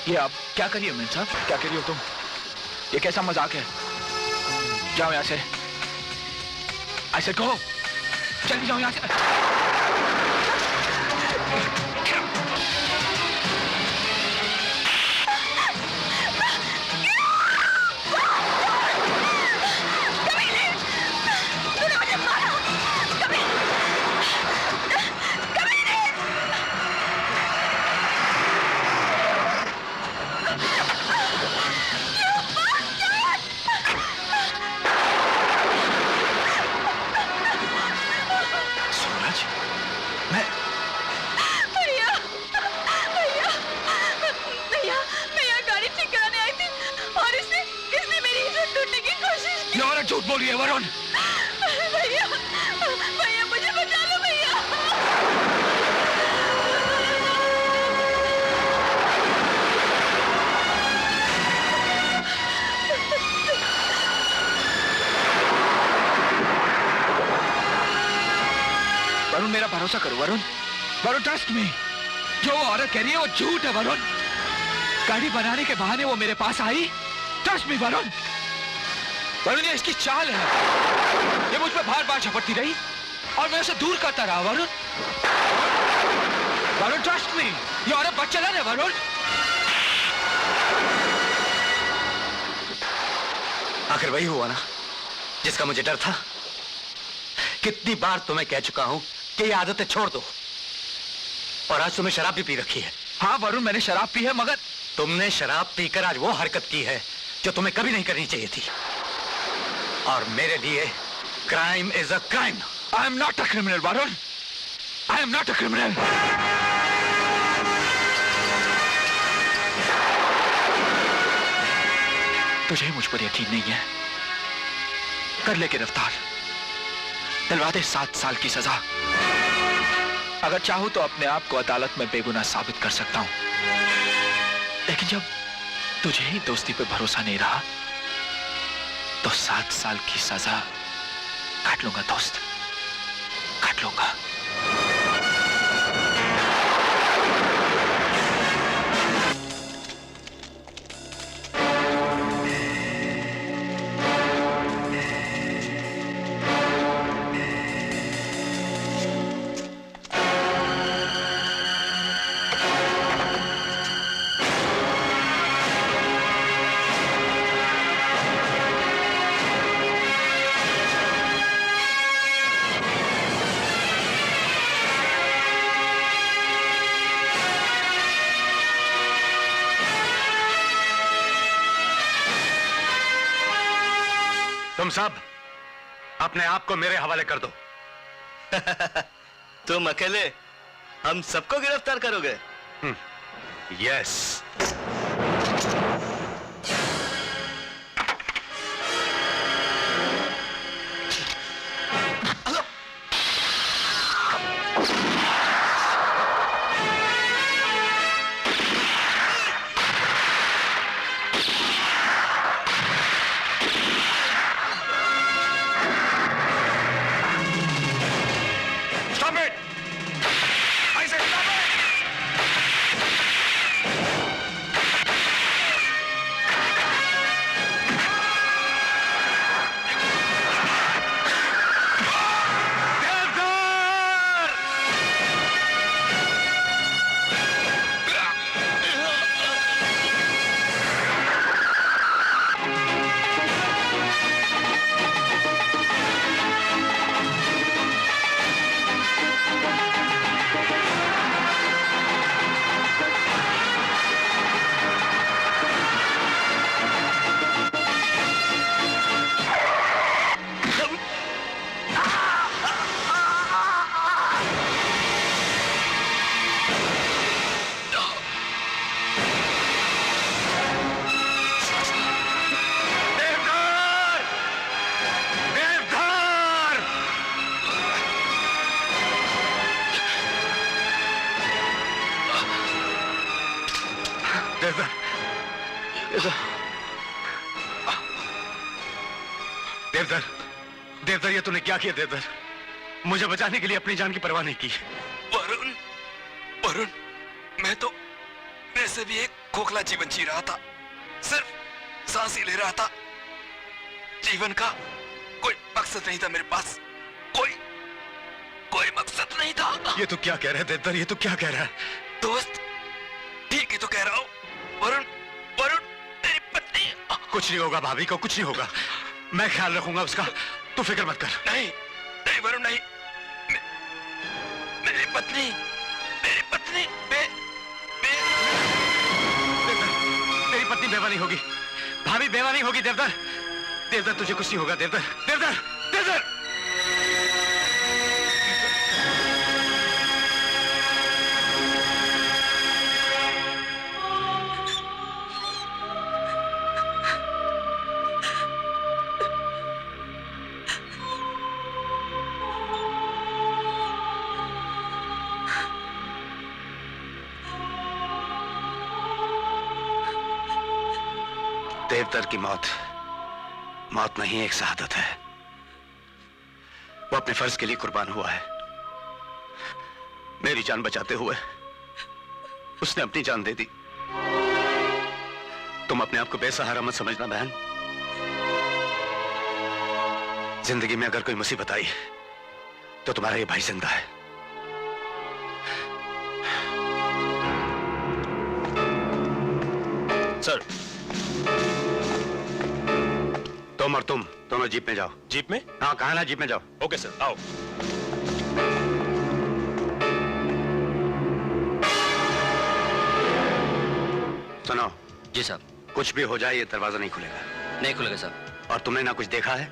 ये आप क्या करिए मेम साहब, क्या करिए तुम? ये कैसा मजाक है? जाओ यहाँ से। ऐसे कहो, जल्दी जाओ यहाँ से। झूठ बोल रही है वरुण। भैया, भैया मुझे बचा लो भैया। वरुण मेरा भरोसा करो वरुण, वरुण ट्रस्ट मी। जो वो औरत कह रही है वो झूठ है वरुण। गाड़ी बनाने के बहाने वो मेरे पास आई। Trust me Varun. वरुण ये इसकी चाल है। ये मुझ पर बार बार झपटती रही और मैं उसे दूर करता रहा वरुण। वरुण ट्रस्ट मी, ये औरत बदचलन है वरुण। आखिर वही हुआ ना जिसका मुझे डर था। कितनी बार तुम्हें कह चुका हूं कि ये आदतें छोड़ दो, और आज तुमने शराब भी पी रखी है। हाँ वरुण मैंने शराब पी है, मगर तुमने शराब पीकर आज वो हरकत की है जो तुम्हें कभी नहीं करनी चाहिए थी। और मेरे लिए crime is a crime. I am not a criminal Varun, I am not a criminal. तुझे मुझ पर यकीन नहीं है? कर ले गिरफ्तार, दिलवा दे 7 साल की सजा। अगर चाहूं तो अपने आप को अदालत में बेगुनाह साबित कर सकता हूं, लेकिन जब तुझे ही दोस्ती पे भरोसा नहीं रहा तो 7 साल की सजा काट लूंगा दोस्त, काट लूंगा। तुम सब अपने आप को मेरे हवाले कर दो। तुम अकेले हम सबको गिरफ्तार करोगे? यस। देवधर, देवधर ये तूने क्या किया देवधर? मुझे बचाने के लिए अपनी जान की परवाह नहीं की। वरुण, वरुण, वैसे भी एक खोखला जीवन जी रहा था, सिर्फ सांस ही ले रहा था। जीवन का कोई मकसद नहीं था मेरे पास, कोई मकसद नहीं था। ये तो क्या कह रहा है देवदर, ये तो क्या कह रहा है? दोस्त, ठीक ही तो कह रहा हूँ। वरुण, वरुण तेरी पत्नी। कुछ नहीं होगा भाभी को, कुछ नहीं होगा। मैं ख्याल रखूंगा उसका, तू फिक्र मत कर। नहीं नहीं वरुण नहीं, मेरी पत्नी तेरी पत्नी बेवा नहीं होगी, भाभी बेवा नहीं होगी। देवदर, देवदर तुझे कुछ नहीं होगा। देवदर, देवदर, देवदर। देवदर की मौत नहीं, एक शहादत है। वो अपने फर्ज के लिए कुर्बान हुआ है। मेरी जान बचाते हुए उसने अपनी जान दे दी। तुम अपने आप को बेसहारा मत समझना बहन। जिंदगी में अगर कोई मुसीबत आई तो तुम्हारा ये भाई जिंदा है। सर, तुम और तुम दोनों जीप में जाओ। जीप में? हाँ, कहा ना, जीप में जाओ। ओके सर, आओ। सुनो जी साहब। कुछ भी हो जाए ये दरवाजा नहीं खुलेगा। नहीं खुलेगा साहब। और तुमने ना कुछ देखा है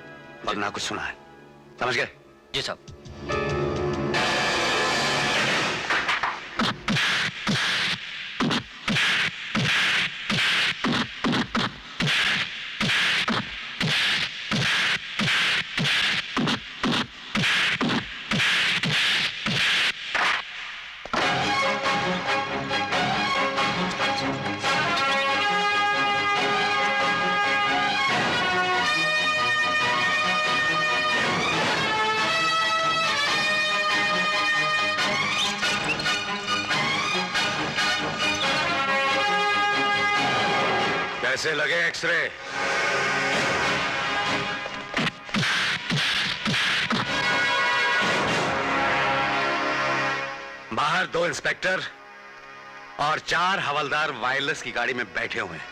और ना कुछ सुना है, समझ गए? जी साहब। कैसे लगे एक्सरे? बाहर 2 इंस्पेक्टर और 4 हवलदार वायरलेस की गाड़ी में बैठे हुए हैं।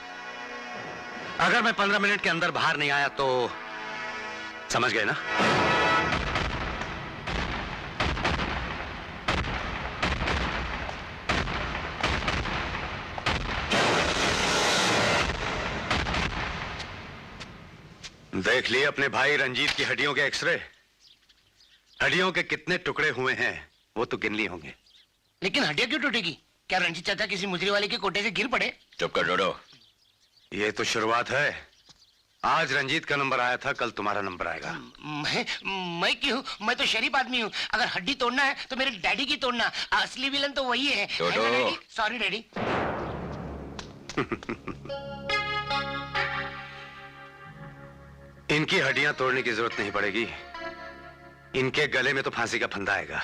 अगर मैं 15 मिनट के अंदर बाहर नहीं आया तो समझ गए ना? देख लिए अपने भाई रंजीत की हड्डियों के एक्सरे? हड्डियों के कितने टुकड़े हुए हैं वो तो गिन लिए होंगे। लेकिन हड्डियां क्यों टूटेगी? क्या रंजीत चाचा किसी मुजरी वाले के कोटे से गिर पड़े? चुप कर डोडो, ये तो शुरुआत है। आज रंजीत का नंबर आया था, कल तुम्हारा नंबर आएगा। मैं क्यों? मैं तो शरीफ आदमी हूँ। अगर हड्डी तोड़ना है तो मेरे डैडी की तोड़ना। असली विलन तो वही है। Sorry daddy. इनकी हड्डियां तोड़ने की जरूरत नहीं पड़ेगी। इनके गले में तो फांसी का फंदा आएगा।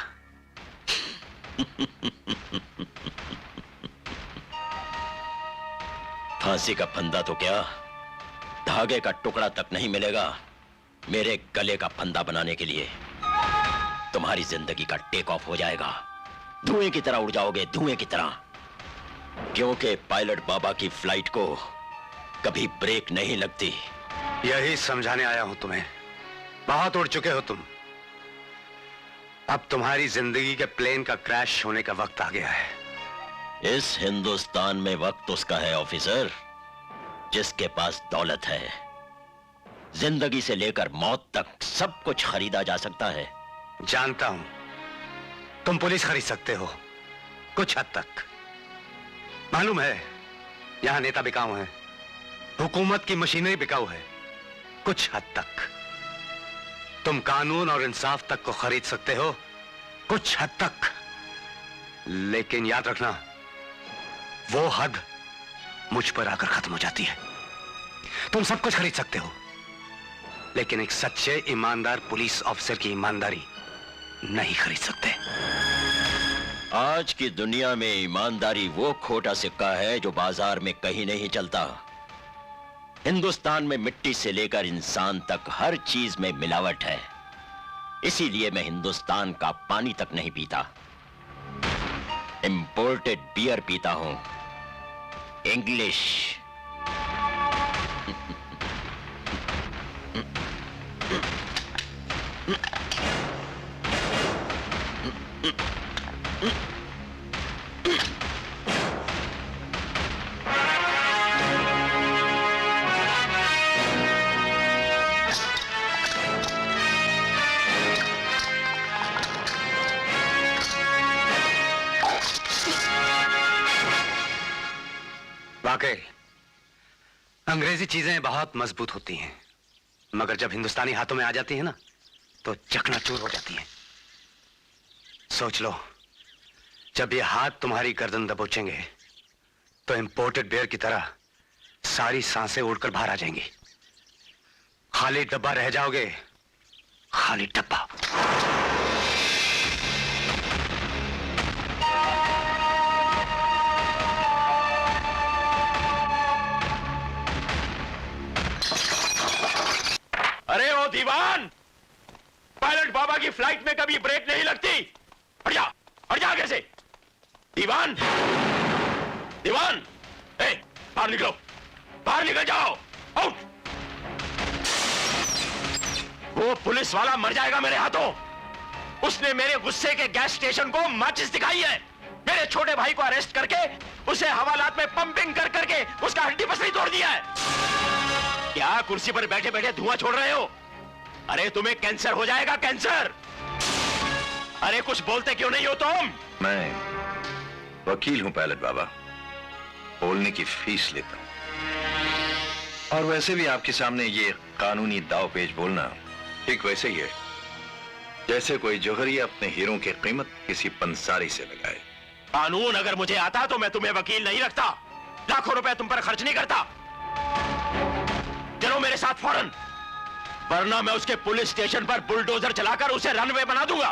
फांसी का फंदा तो क्या, धागे का टुकड़ा तक नहीं मिलेगा मेरे गले का फंदा बनाने के लिए। तुम्हारी जिंदगी का टेक ऑफ हो जाएगा। धुएं की तरह उड़ जाओगे, धुएं की तरह। क्योंकि पायलट बाबा की फ्लाइट को कभी ब्रेक नहीं लगती। यही समझाने आया हूं तुम्हें। बहुत उड़ चुके हो तुम। अब तुम्हारी जिंदगी के प्लेन का क्रैश होने का वक्त आ गया है। इस हिंदुस्तान में वक्त उसका है ऑफिसर जिसके पास दौलत है। जिंदगी से लेकर मौत तक सब कुछ खरीदा जा सकता है। जानता हूं तुम पुलिस खरीद सकते हो कुछ हद तक। मालूम है यहां नेता बिकाऊ हैं, हुकूमत की मशीनरी बिकाऊ है कुछ हद तक। तुम कानून और इंसाफ तक को खरीद सकते हो कुछ हद तक। लेकिन याद रखना वो हद मुझ पर आकर खत्म हो जाती है। तुम सब कुछ खरीद सकते हो लेकिन एक सच्चे ईमानदार पुलिस ऑफिसर की ईमानदारी नहीं खरीद सकते। आज की दुनिया में ईमानदारी वो खोटा सिक्का है जो बाजार में कहीं नहीं चलता। हिंदुस्तान में मिट्टी से लेकर इंसान तक हर चीज में मिलावट है। इसीलिए मैं हिंदुस्तान का पानी तक नहीं पीता, इंपोर्टेड बियर पीता हूं, इंग्लिश। वाकई अंग्रेजी चीजें बहुत मजबूत होती हैं, मगर जब हिंदुस्तानी हाथों में आ जाती हैं ना तो चकनाचूर हो जाती हैं। सोच लो, जब ये हाथ तुम्हारी गर्दन दबोचेंगे तो इंपोर्टेड बियर की तरह सारी सांसें उड़कर बाहर आ जाएंगी। खाली डब्बा रह जाओगे, खाली डब्बा। अरे ओ दीवान, पायलट बाबा की फ्लाइट में कभी ब्रेक नहीं लगती। हट जा आगे से। दीवान, दीवान, बाहर निकलो, बाहर निकल जाओ, आउट। वो पुलिस वाला मर जाएगा मेरे हाथों। उसने मेरे गुस्से के गैस स्टेशन को माचिस दिखाई है। मेरे छोटे भाई को अरेस्ट करके उसे हवालात में पंपिंग कर करके उसका हड्डी पसली तोड़ दिया है। क्या कुर्सी पर बैठे बैठे धुआं छोड़ रहे हो? अरे तुम्हें कैंसर हो जाएगा, कैंसर। अरे कुछ बोलते क्यों नहीं हो तुम? मैं वकील हूं पायलट बाबा, बोलने की फीस लेता हूं। और वैसे भी आपके सामने ये कानूनी दाव पेच बोलना ठीक वैसे ही है जैसे कोई जौहरी अपने हीरों की कीमत किसी पंसारी से लगाए। कानून अगर मुझे आता तो मैं तुम्हें वकील नहीं रखता, लाखों रुपए तुम पर खर्च नहीं करता। चलो मेरे साथ फौरन, वरना मैं उसके पुलिस स्टेशन पर बुलडोजर चलाकर उसे रनवे बना दूंगा।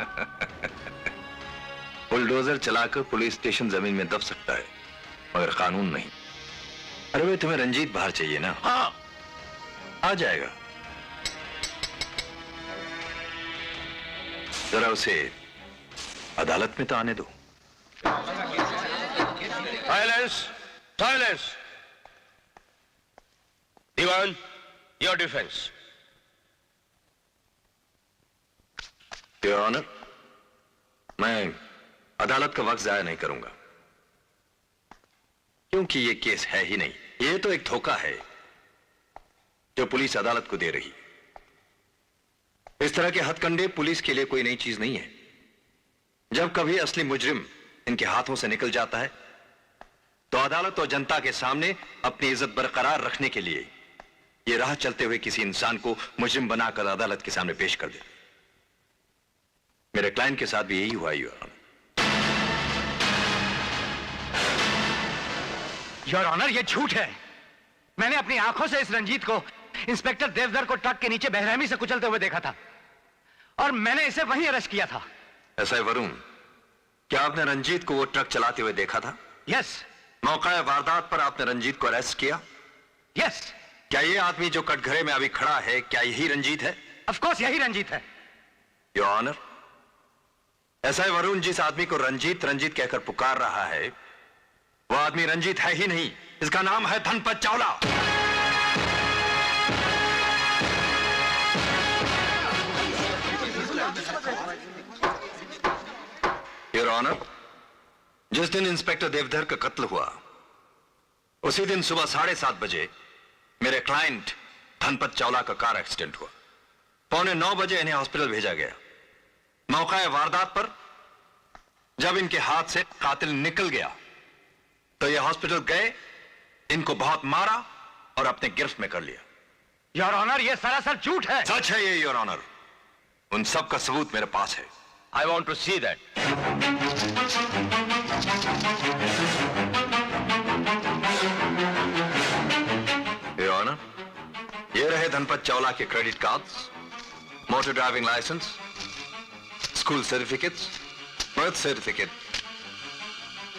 बुलडोजर चलाकर पुलिस स्टेशन जमीन में दब सकता है, मगर कानून नहीं। अरे भाई, तुम्हें रंजीत बाहर चाहिए ना? हाँ, आ जाएगा। जरा उसे अदालत में तो आने दो। Silence, silence. Diwan, your defence. Your honour, मैं अदालत का वक्त जाया नहीं करूंगा, क्योंकि ये केस है ही नहीं। ये तो एक धोखा है जो पुलिस अदालत को दे रही है। इस तरह के हथकंडे पुलिस के लिए कोई नई चीज नहीं है। जब कभी असली मुजरिम इनके हाथों से निकल जाता है तो अदालत और जनता के सामने अपनी इज्जत बरकरार रखने के लिए ये राह चलते हुए किसी इंसान को मुजरिम बनाकर अदालत के सामने पेश कर दे। मेरे क्लाइंट के साथ भी यही हुआ। योर ऑनर, ये झूठ है। मैंने अपनी आंखों से इस रंजीत को इंस्पेक्टर देवधर को ट्रक के नीचे बेरहमी से कुचलते हुए देखा था और मैंने इसे वहीं अरेस्ट किया था। ऐसा है वरुण, क्या आपने रंजीत को वो ट्रक चलाते हुए देखा था? यस। मौका वारदात पर आपने रंजीत को अरेस्ट किया? यस। क्या ये आदमी जो कटघरे में अभी खड़ा है, क्या यही रंजीत है? ऑफ कोर्स यही रंजीत है। योर ऑनर, ऐसा है वरुण, जिस आदमी को रंजीत रंजीत कहकर पुकार रहा है वो आदमी रंजीत है ही नहीं। इसका नाम है धनपत चावला। योर ऑनर, जिस दिन इंस्पेक्टर देवधर का कत्ल हुआ उसी दिन सुबह 7:30 बजे मेरे क्लाइंट धनपत चावला का कार एक्सीडेंट हुआ। 8:45 बजे इन्हें हॉस्पिटल भेजा गया। मौका वारदात पर जब इनके हाथ से कातिल निकल गया तो ये हॉस्पिटल गए, इनको बहुत मारा और अपने गिरफ्त में कर लिया। योर ऑनर, ये सरासर झूठ है। सच है ये योर ऑनर, उन सब का सबूत मेरे पास है। I want to see that. Your honour, ये रहे धनपत चावला के credit cards, motor driving licence, school certificates, birth certificate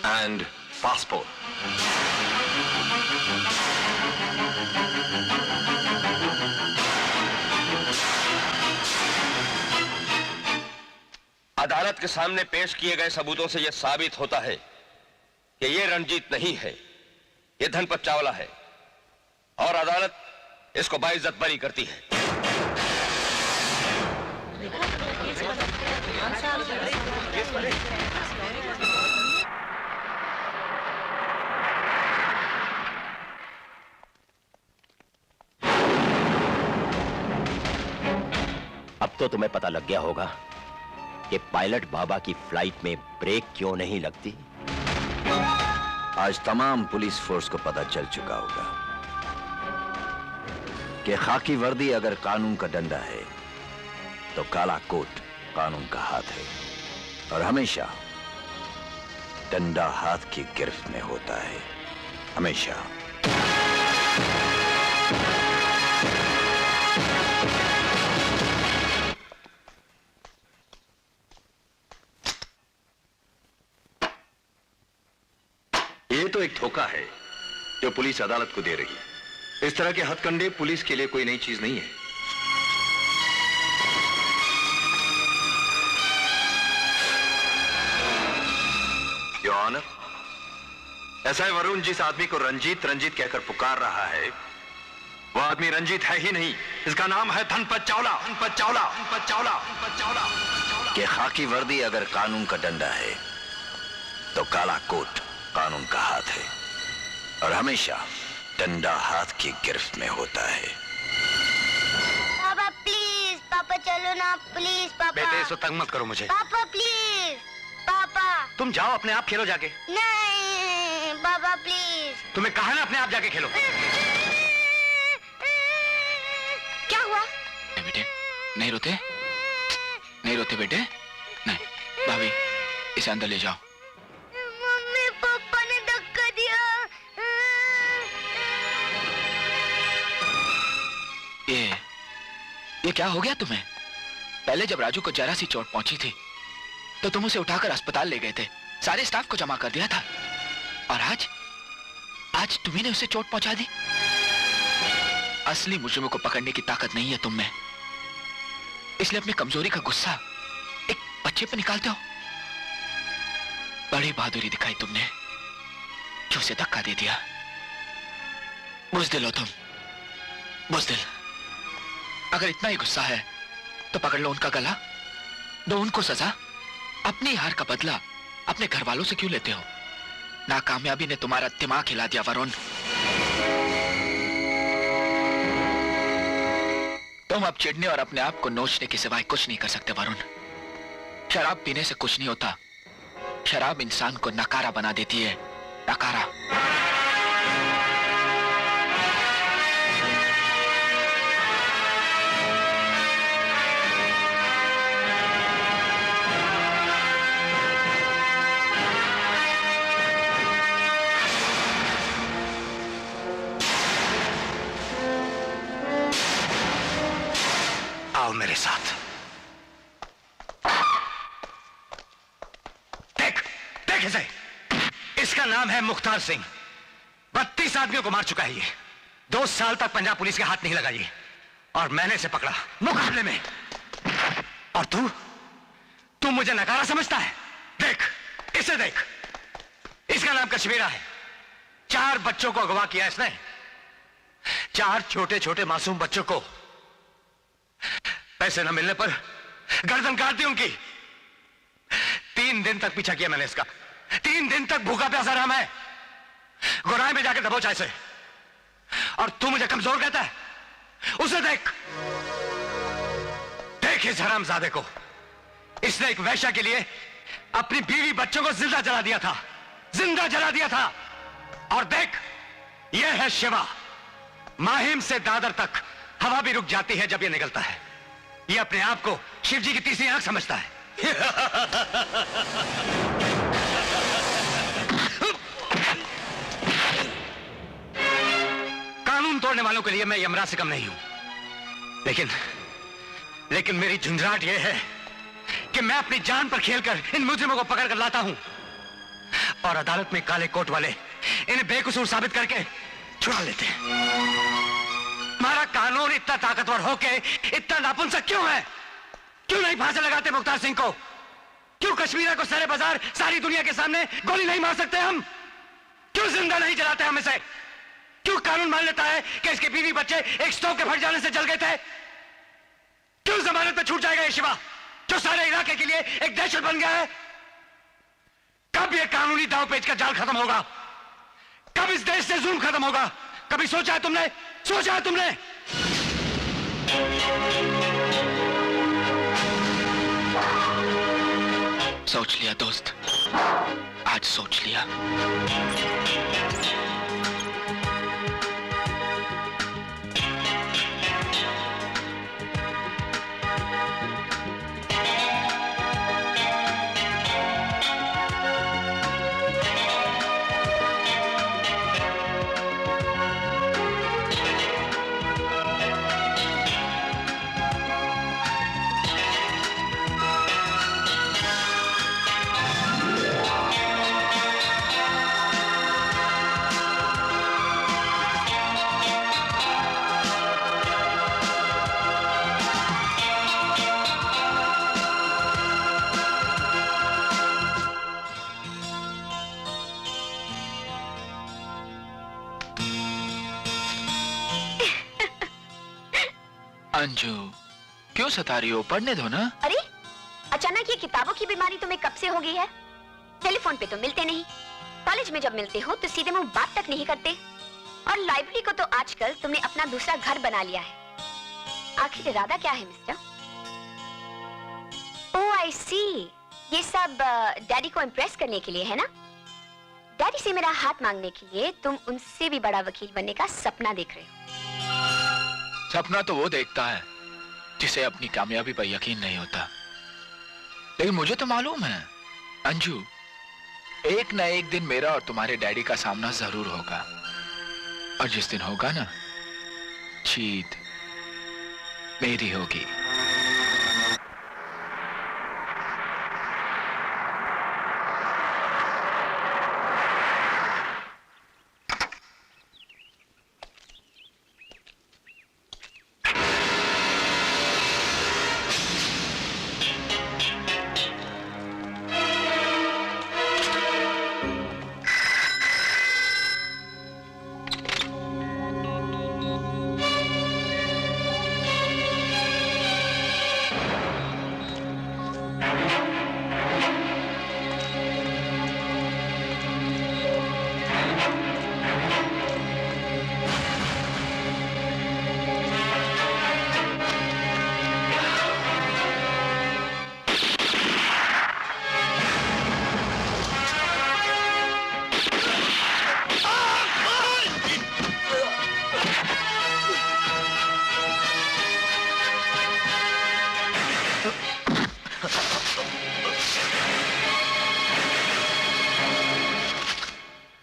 and passport. अदालत के सामने पेश किए गए सबूतों से यह साबित होता है कि यह रंजीत नहीं है, यह धनपत चावला है और अदालत इसको बाइज्जत बरी करती है। अब तो तुम्हें पता लग गया होगा कि पायलट बाबा की फ्लाइट में ब्रेक क्यों नहीं लगती। आज तमाम पुलिस फोर्स को पता चल चुका होगा कि खाकी वर्दी अगर कानून का डंडा है तो काला कोट कानून का हाथ है, और हमेशा डंडा हाथ की गिरफ्त में होता है, हमेशा। ये तो एक धोखा है जो पुलिस अदालत को दे रही है। इस तरह के हथकंडे पुलिस के लिए कोई नई चीज नहीं है। योर ऑनर, ऐसा है वरुण जिस आदमी को रंजीत रंजीत कहकर पुकार रहा है वो आदमी रंजीत है ही नहीं। इसका नाम है धनपत चावला। धनपत चावला, धनपत चावला, धनपत चावला। कि खाकी वर्दी अगर कानून का डंडा है तो काला कोट कानून का हाथ है, और हमेशा डंडा हाथ की गिरफ्त में होता है। पापा प्लीज, पापा चलो ना प्लीज। पापा बेटे इसको तंग मत करो मुझे। पापा प्लीज, पापा। तुम जाओ अपने आप खेलो जाके। नहीं पापा प्लीज। तुम्हें कहा ना अपने आप जाके खेलो। क्या हुआ? बेटे नहीं रोते, नहीं रोते बेटे, नहीं। भाभी इसे अंदर ले जाओ। मम्मी पापा ने धक्का दिया। ये क्या हो गया तुम्हें? पहले जब राजू को जरा सी चोट पहुंची थी तो तुम उसे उठाकर अस्पताल ले गए थे, सारे स्टाफ को जमा कर दिया था, और आज तुम्ही ने उसे चोट पहुंचा दी। असली मुजरिमों को पकड़ने की ताकत नहीं है तुम में, इसलिए अपनी कमजोरी का गुस्सा एक बच्चे पर निकालते हो। बड़ी बहादुरी दिखाई तुमने जो उसे धक्का दे दिया। बुज़दिल हो तुम, बुज़दिल। अगर इतना ही गुस्सा है तो पकड़ लो उनका गला, दो उनको सजा। अपनी हार का बदला अपने घर वालों से क्यों लेते हो? नाकामयाबी ने तुम्हारा दिमाग हिला दिया वरुण। तुम अब चिढ़ने और अपने आप को नोचने के सिवाय कुछ नहीं कर सकते वरुण। शराब पीने से कुछ नहीं होता, शराब इंसान को नकारा बना देती है, नकारा। आओ मेरे साथ। देख इसे, इसका नाम है मुख्तार सिंह। 32 आदमियों को मार चुका है ये। 2 साल तक पंजाब पुलिस के हाथ नहीं लगा ये, और मैंने इसे पकड़ा मुकाबले में। और तू मुझे नकारा समझता है? देख इसे देख, इसका नाम कश्मीरा है। 4 बच्चों को अगवा किया इसने, 4 छोटे छोटे मासूम बच्चों को। पैसे न मिलने पर गर्दन काट दी उनकी। 3 दिन तक पीछा किया मैंने इसका, 3 दिन तक भूखा प्यासा रहा मैं। गोराई में जाकर दबोचा इसे, और तू मुझे कमजोर कहता है? उसे देख, देख इस हरामजादे को। इसने एक वैश्या के लिए अपनी बीवी बच्चों को जिंदा जला दिया था, जिंदा जला दिया था। और देख यह है शिवा। माहिम से दादर तक हवा भी रुक जाती है जब यह निकलता है। यह अपने आप को शिव जी की तीसरी आंख समझता है। कानून तोड़ने वालों के लिए मैं यमराज से कम नहीं हूं, लेकिन मेरी झुंझलाहट यह है कि मैं अपनी जान पर खेलकर इन मुजरिमों को पकड़ कर लाता हूं, और अदालत में काले कोट वाले इन्हें बेकसूर साबित करके छुड़ा लेते हैं। हमारा कानून इतना ताकतवर होके इतना नापुंसक क्यों है? क्यों नहीं फांसी लगाते मुख्तार सिंह को? क्यों कश्मीरा को सारे बाजार सारी दुनिया के सामने गोली नहीं मार सकते हम? क्यों जिंदा नहीं जलाते हम इसे? क्यों कानून मान लेता है कि इसके बीवी बच्चे एक स्टोव के फट जाने से जल गए थे? क्यों जमानत पे छूट जाएगा ये शिवा जो सारे इलाके के लिए एक दहशत बन गया है? कब ये कानूनी दांवपेच का जाल खत्म होगा? कब इस देश से जुल्म खत्म होगा? कभी सोचा है तुमने? सोचा है तुमने? सोच लिया दोस्त, आज सोच लिया। अंजू, क्यों सता रही हो? पढ़ने दो ना। अरे अचानक ये किताबों की बीमारी तुम्हें कब से हो गई है? टेलीफोन पे तो मिलते नहीं, कॉलेज में जब मिलते हो तो सीधे मुंह बात तक नहीं करते, और लाइब्रेरी को तो आजकल तुमने अपना दूसरा घर बना लिया है। आखिर इरादा क्या है मिस्टर? ओह आई सी, ये सब डैडी को इम्प्रेस करने के लिए है ना? डैडी से मेरा हाथ मांगने के लिए तुम उनसे भी बड़ा वकील बनने का सपना देख रहे हो। सपना तो वो देखता है जिसे अपनी कामयाबी पर यकीन नहीं होता, लेकिन मुझे तो मालूम है अंजू, एक ना एक दिन मेरा और तुम्हारे डैडी का सामना जरूर होगा, और जिस दिन होगा ना, जीत मेरी होगी।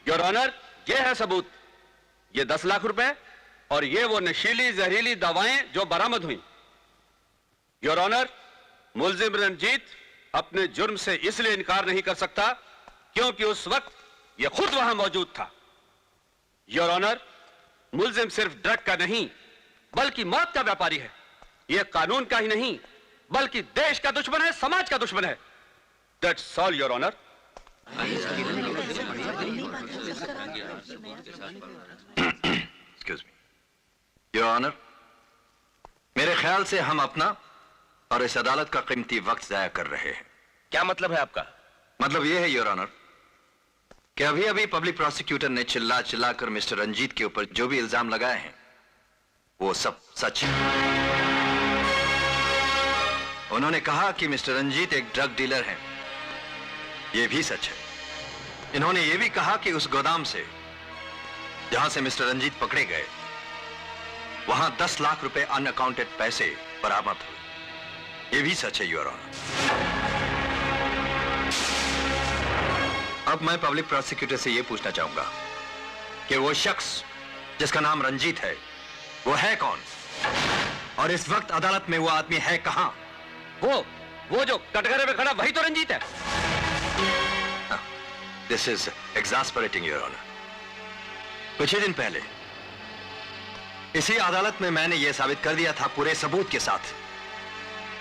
योर ऑनर, ये है सबूत। ये 10 लाख रुपए और ये वो नशीली जहरीली दवाएं जो बरामद हुई। योर ऑनर, मुलजिम रंजीत अपने जुर्म से इसलिए इनकार नहीं कर सकता क्योंकि उस वक्त ये खुद वहां मौजूद था। योर ऑनर, मुलजिम सिर्फ ड्रग का नहीं बल्कि मौत का व्यापारी है। यह कानून का ही नहीं बल्कि देश का दुश्मन है, समाज का दुश्मन है। That's all your honour. Excuse me your honour, मेरे ख्याल से हम अपना और इस अदालत का कीमती वक्त जाया कर रहे हैं। क्या मतलब है आपका? मतलब यह है योर ऑनर कि अभी अभी पब्लिक प्रोसिक्यूटर ने चिल्ला चिल्ला कर मिस्टर रंजीत के ऊपर जो भी इल्जाम लगाए हैं वो सब सच है। उन्होंने कहा कि मिस्टर रंजीत एक ड्रग डीलर हैं, यह भी सच है। इन्होंने यह भी कहा कि उस गोदाम से जहां से मिस्टर रंजीत पकड़े गए वहां 10 लाख रुपए अनअकाउंटेड पैसे बरामद हुए, यह भी सच है योर ऑनर। अब मैं पब्लिक प्रोसिक्यूटर से यह पूछना चाहूंगा कि वो शख्स जिसका नाम रंजीत है वो है कौन, और इस वक्त अदालत में वो आदमी है कहां? वो जो कटघरे में खड़ा वही तो रंजीत है। This is exasperating your honour. कुछ ही दिन पहले इसी अदालत में मैंने यह साबित कर दिया था पूरे सबूत के साथ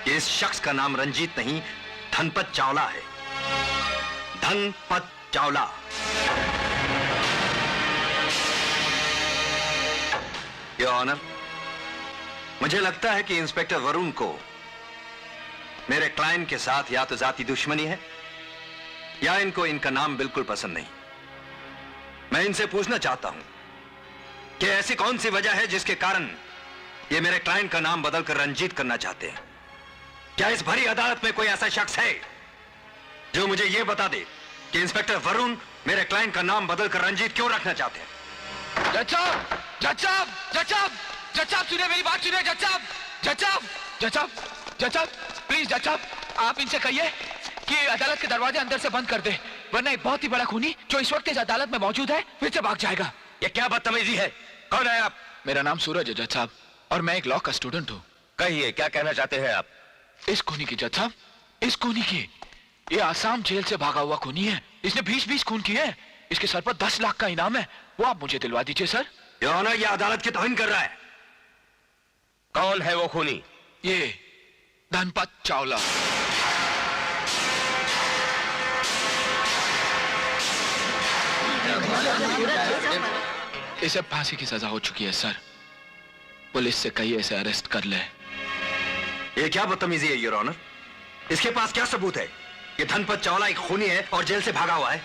कि इस शख्स का नाम रंजीत नहीं धनपत चावला है। धनपत चावला। योर ऑनर, मुझे लगता है कि इंस्पेक्टर वरुण को मेरे क्लाइंट के साथ या तो जाती दुश्मनी है या इनको इनका नाम बिल्कुल पसंद नहीं। मैं इनसे पूछना चाहता हूं कि ऐसी कौन सी वजह है जिसके कारण ये मेरे क्लाइंट का नाम बदलकर रंजीत करना चाहते हैं। क्या इस भरी अदालत में कोई ऐसा शख्स है जो मुझे यह बता दे कि इंस्पेक्टर वरुण मेरे क्लाइंट का नाम बदलकर रंजीत क्यों रखना चाहते हैं? जज साहब, जज साहब, जज साहब, जज साहब सुनिए मेरी बात सुनिए। जज साहब, जज साहब, जज साहब, जज साहब, प्लीज जज साहब, आप इनसे कहिए कि अदालत के दरवाजे अंदर से बंद कर दे, वरना एक बहुत ही बड़ा खूनी जो इस वक्त इस अदालत में मौजूद है फिर से भाग जाएगा। ये क्या बदतमीजी है? कौन है आप? मेरा नाम सूरज है जज साहब, और मैं एक लॉ का स्टूडेंट हूँ। कहिए, क्या कहना चाहते हैं आप? इस खूनी की जज साहब, इस खूनी की, ये आसाम जेल से भागा हुआ खूनी है। इसने 20-20 खून किए हैं। इसके सर पर 10 लाख का इनाम है, वो आप मुझे दिलवा दीजिए सर। योर ऑनर, ये अदालत की तौहीन कर रहा है। कौन है वो खूनी? ये धनपत चावला। इसे फांसी की सजा हो चुकी है सर। पुलिस से कहिए इसे अरेस्ट कर ले। ये क्या बदतमीजी है योर ऑनर? इसके पास क्या सबूत है कि धनपत चावला एक खूनी है और जेल से भागा हुआ है?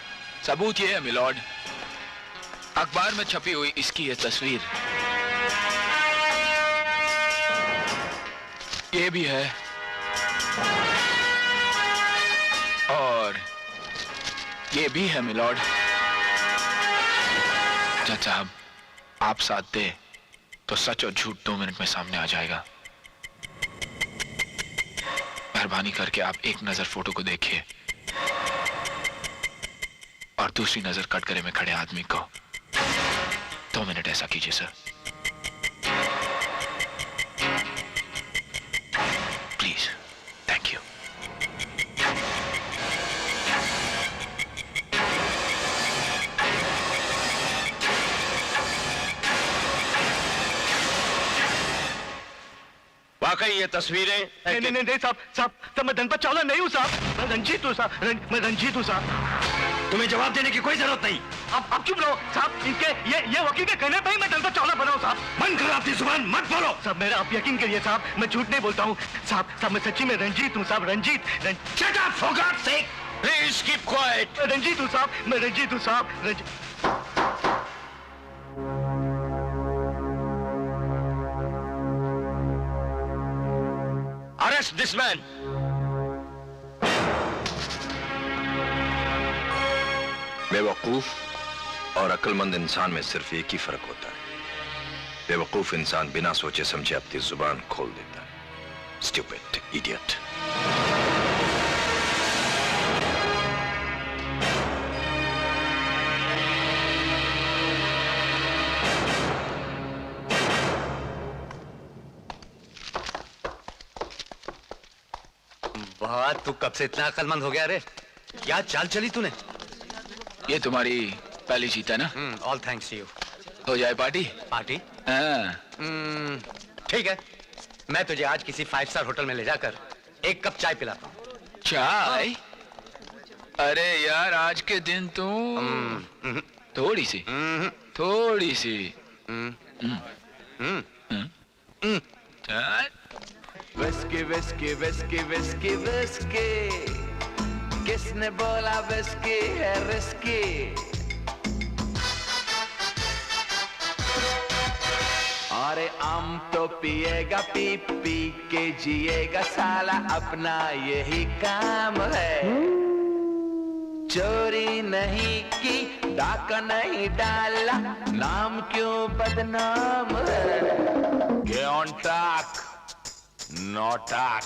सबूत ये है मिलॉर्ड, अखबार में छपी हुई इसकी ये तस्वीर, ये भी है, और ये भी है मिलॉर्ड। जज साहब, आप साथ दे तो सच और झूठ 2 मिनट में सामने आ जाएगा। मेहरबानी करके आप एक नजर फोटो को देखिए और दूसरी नजर कटघरे में खड़े आदमी को। 2 मिनट ऐसा कीजिए सर, प्लीज। Thank you. वाकई ये तस्वीरें? नहीं साहब, मैं धनपत चावला नहीं हूँ साहब, मैं रंजीत हूँ साहब, मैं रंजीत हूँ साहब। तुम्हें जवाब देने की कोई जरूरत नहीं। आप चुप रहो साहब, इनके ये वकील के कहने पे ही मैं धनपत चावला बना हूँ साहब। बंद करो अपनी जुबान, मत बोलो। साहब मेरा आप यकीन करिए साहब, मैं झूठ नहीं बोलता हूँ साहब, मैं सच्ची में रंजीत हूँ साहब, Ranjit. Shut up, for God's sake! Please keep quiet. Ranjit हूँ साहब, मैं रंजीत हूँ साहब, अरेस्ट दिस मैन। बेवकूफ और अक्लमंद इंसान में सिर्फ एक ही फर्क होता है। बेवकूफ इंसान बिना सोचे समझे अपनी जुबान खोल देता है। Stupid idiot. वाह, तू कब से इतना अक्लमंद हो गया रे? क्या चाल चली तूने? ये तुम्हारी पहली जीत है ना? All thanks you. हो जाए पार्टी? पार्टी? हाँ। ठीक है, मैं तुझे आज किसी 5 स्टार होटल में ले जाकर 1 कप चाय पिलाता हूँ। चाय? अरे यार, आज के दिन तुम थोड़ी सी चाय। Whisky whisky whisky whisky whisky, किसने बोला विस्की है रिस्की? अरे आम तो पिएगा, पी पी के जिएगा साला, अपना यही काम है। चोरी नहीं की, डाका नहीं डाला, नाम क्यों बदनाम है? Get on track, no talk.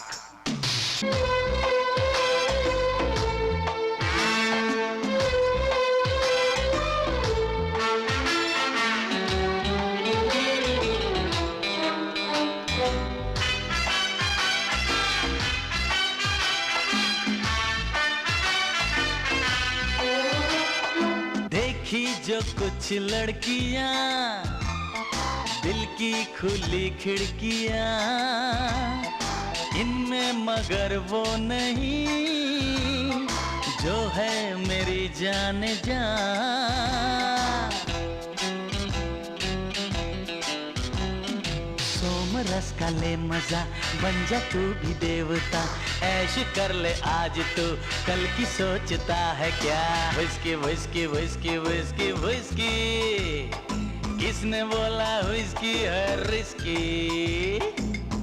जो कुछ लड़कियां दिल की खुली खिड़कियां, इनमें मगर वो नहीं जो है मेरी जान जान। सोम रस का ले मजा, बन जा तू भी देवता, ऐश कर ले आज तू, कल की सोचता है क्या। Whisky whisky whisky whisky whisky, किसने बोला विस्की है risky.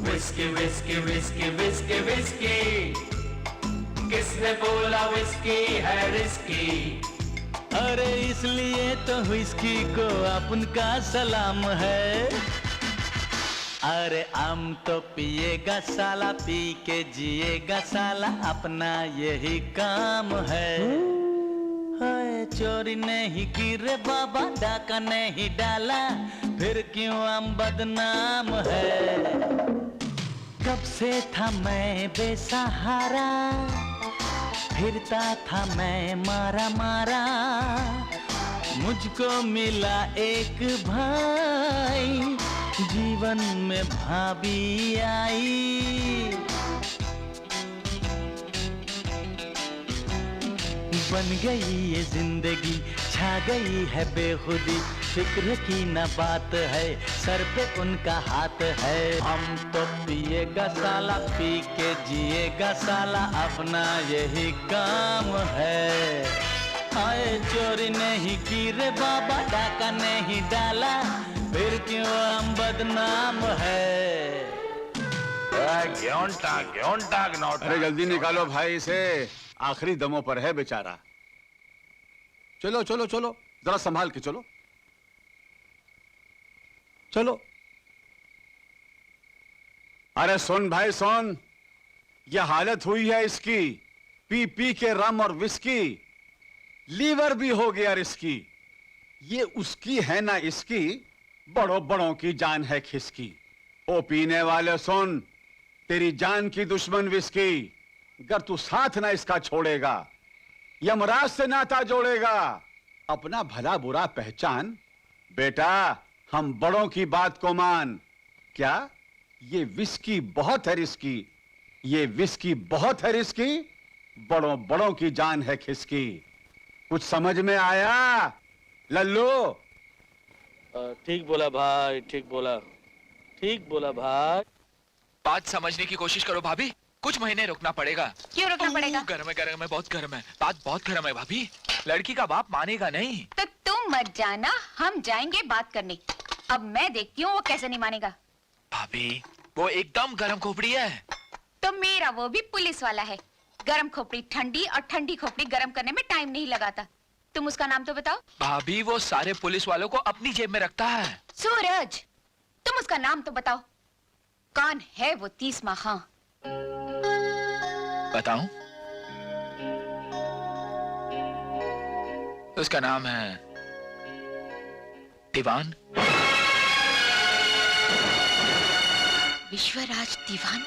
Whisky whisky whisky whisky whisky, किसने बोला विस्की है रिस्की। अरे इसलिए तो विस्की को अपन का सलाम है। अरे हम तो पिएगा साला, पी के जिएगा साला, अपना यही काम है। हाय चोरी नहीं की रे बाबा, डाका नहीं डाला, फिर क्यों हम बदनाम है। कब से था मैं बेसहारा, फिरता था मैं मारा मारा, मुझको मिला एक भाई, जीवन में भाभी आई। बन गई ये जिंदगी, छा गई है बेखुदी, फिक्र की न बात है, सर पे उनका हाथ है। हम तो पिएगा साला, पी के जिएगा साला, अपना यही काम है। आए चोरी नहीं की रे बाबा, डाका नहीं डाला, फिर क्यों हम बदनाम है। अरे जल्दी निकालो भाई इसे, आखिरी दमों पर है बेचारा। चलो चलो चलो, जरा संभाल के चलो चलो। अरे सुन भाई सुन, यह हालत हुई है इसकी, पी पी के रम और विस्की, लीवर भी हो गया रिस्की। ये उसकी है ना इसकी, बड़ों बड़ों की जान है खिसकी। ओ पीने वाले सुन, तेरी जान की दुश्मन विस्की, अगर तू साथ ना इसका छोड़ेगा, यमराज से नाता जोड़ेगा। अपना भला बुरा पहचान, बेटा हम बड़ों की बात को मान। क्या ये विस्की बहुत है रिस्की, ये विस्की बहुत है रिस्की, बड़ों बड़ों की जान है खिसकी। कुछ समझ में आया लल्लू? ठीक बोला भाई, ठीक बोला, ठीक बोला भाई। बात समझने की कोशिश करो भाभी, कुछ महीने रुकना पड़ेगा। क्यों रुकना पड़ेगा? गर्म है, बहुत गर्म है, बात बहुत गर्म है भाभी। लड़की का बाप मानेगा नहीं। तो तुम मत जाना, हम जाएंगे बात करने। अब मैं देखती हूँ वो कैसे नहीं मानेगा। भाभी वो एकदम गर्म खोपड़ी है। तो मेरा वो भी पुलिस वाला है, गर्म खोपड़ी ठंडी और ठंडी खोपड़ी गर्म करने में टाइम नहीं लगाता। तुम उसका नाम तो बताओ। भाभी वो सारे पुलिस वालों को अपनी जेब में रखता है। सूरज, तुम उसका नाम तो बताओ, कौन है वो 30 माह? बताऊं? उसका नाम है दीवान। विश्वराज दीवान?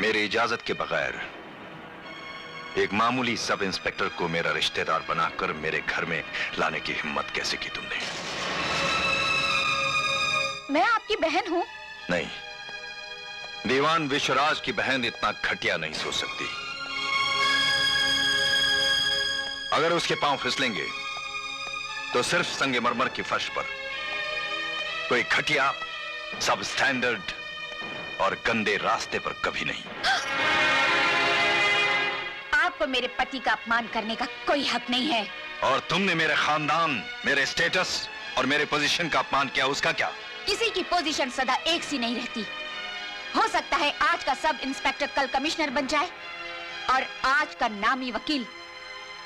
मेरी इजाजत के बगैर एक मामूली सब इंस्पेक्टर को मेरा रिश्तेदार बनाकर मेरे घर में लाने की हिम्मत कैसे की तुमने? मैं आपकी बहन हूँ। नहीं, दीवान विश्वराज की बहन इतना घटिया नहीं सोच सकती। अगर उसके पांव फिसलेंगे तो सिर्फ संगमरमर की फर्श पर, कोई घटिया सब स्टैंडर्ड और गंदे रास्ते पर कभी नहीं। आपको मेरे पति का अपमान करने का कोई हक नहीं है। और तुमने मेरे खानदान, मेरे स्टेटस और मेरे पोजीशन का अपमान किया, उसका क्या? किसी की पोजीशन सदा एक सी नहीं रहती। हो सकता है आज का सब इंस्पेक्टर कल कमिश्नर बन जाए, और आज का नामी वकील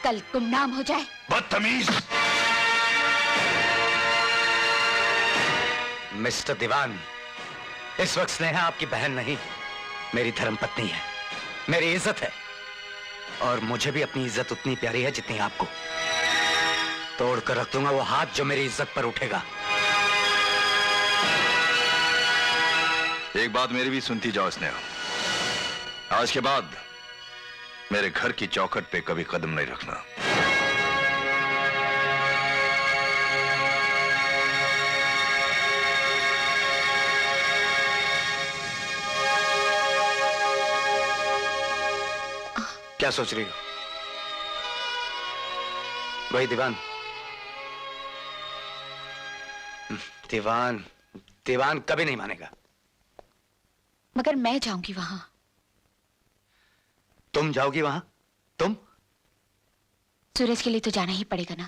कल गुमनाम हो जाए। बदतमीज! मिस्टर दीवान, इस वक्त स्नेहा आपकी बहन नहीं, मेरी धर्मपत्नी है, मेरी इज्जत है, और मुझे भी अपनी इज्जत उतनी प्यारी है जितनी आपको। तोड़ कर रख दूंगा वो हाथ जो मेरी इज्जत पर उठेगा। एक बात मेरी भी सुनती जाओ स्नेहा, आज के बाद मेरे घर की चौखट पे कभी कदम नहीं रखना। क्या सोच रही हो? वही दीवान? दीवान दीवान कभी नहीं मानेगा। मगर मैं जाऊंगी वहां। तुम जाओगी वहां? तुम? सूरज के लिए तो जाना ही पड़ेगा ना।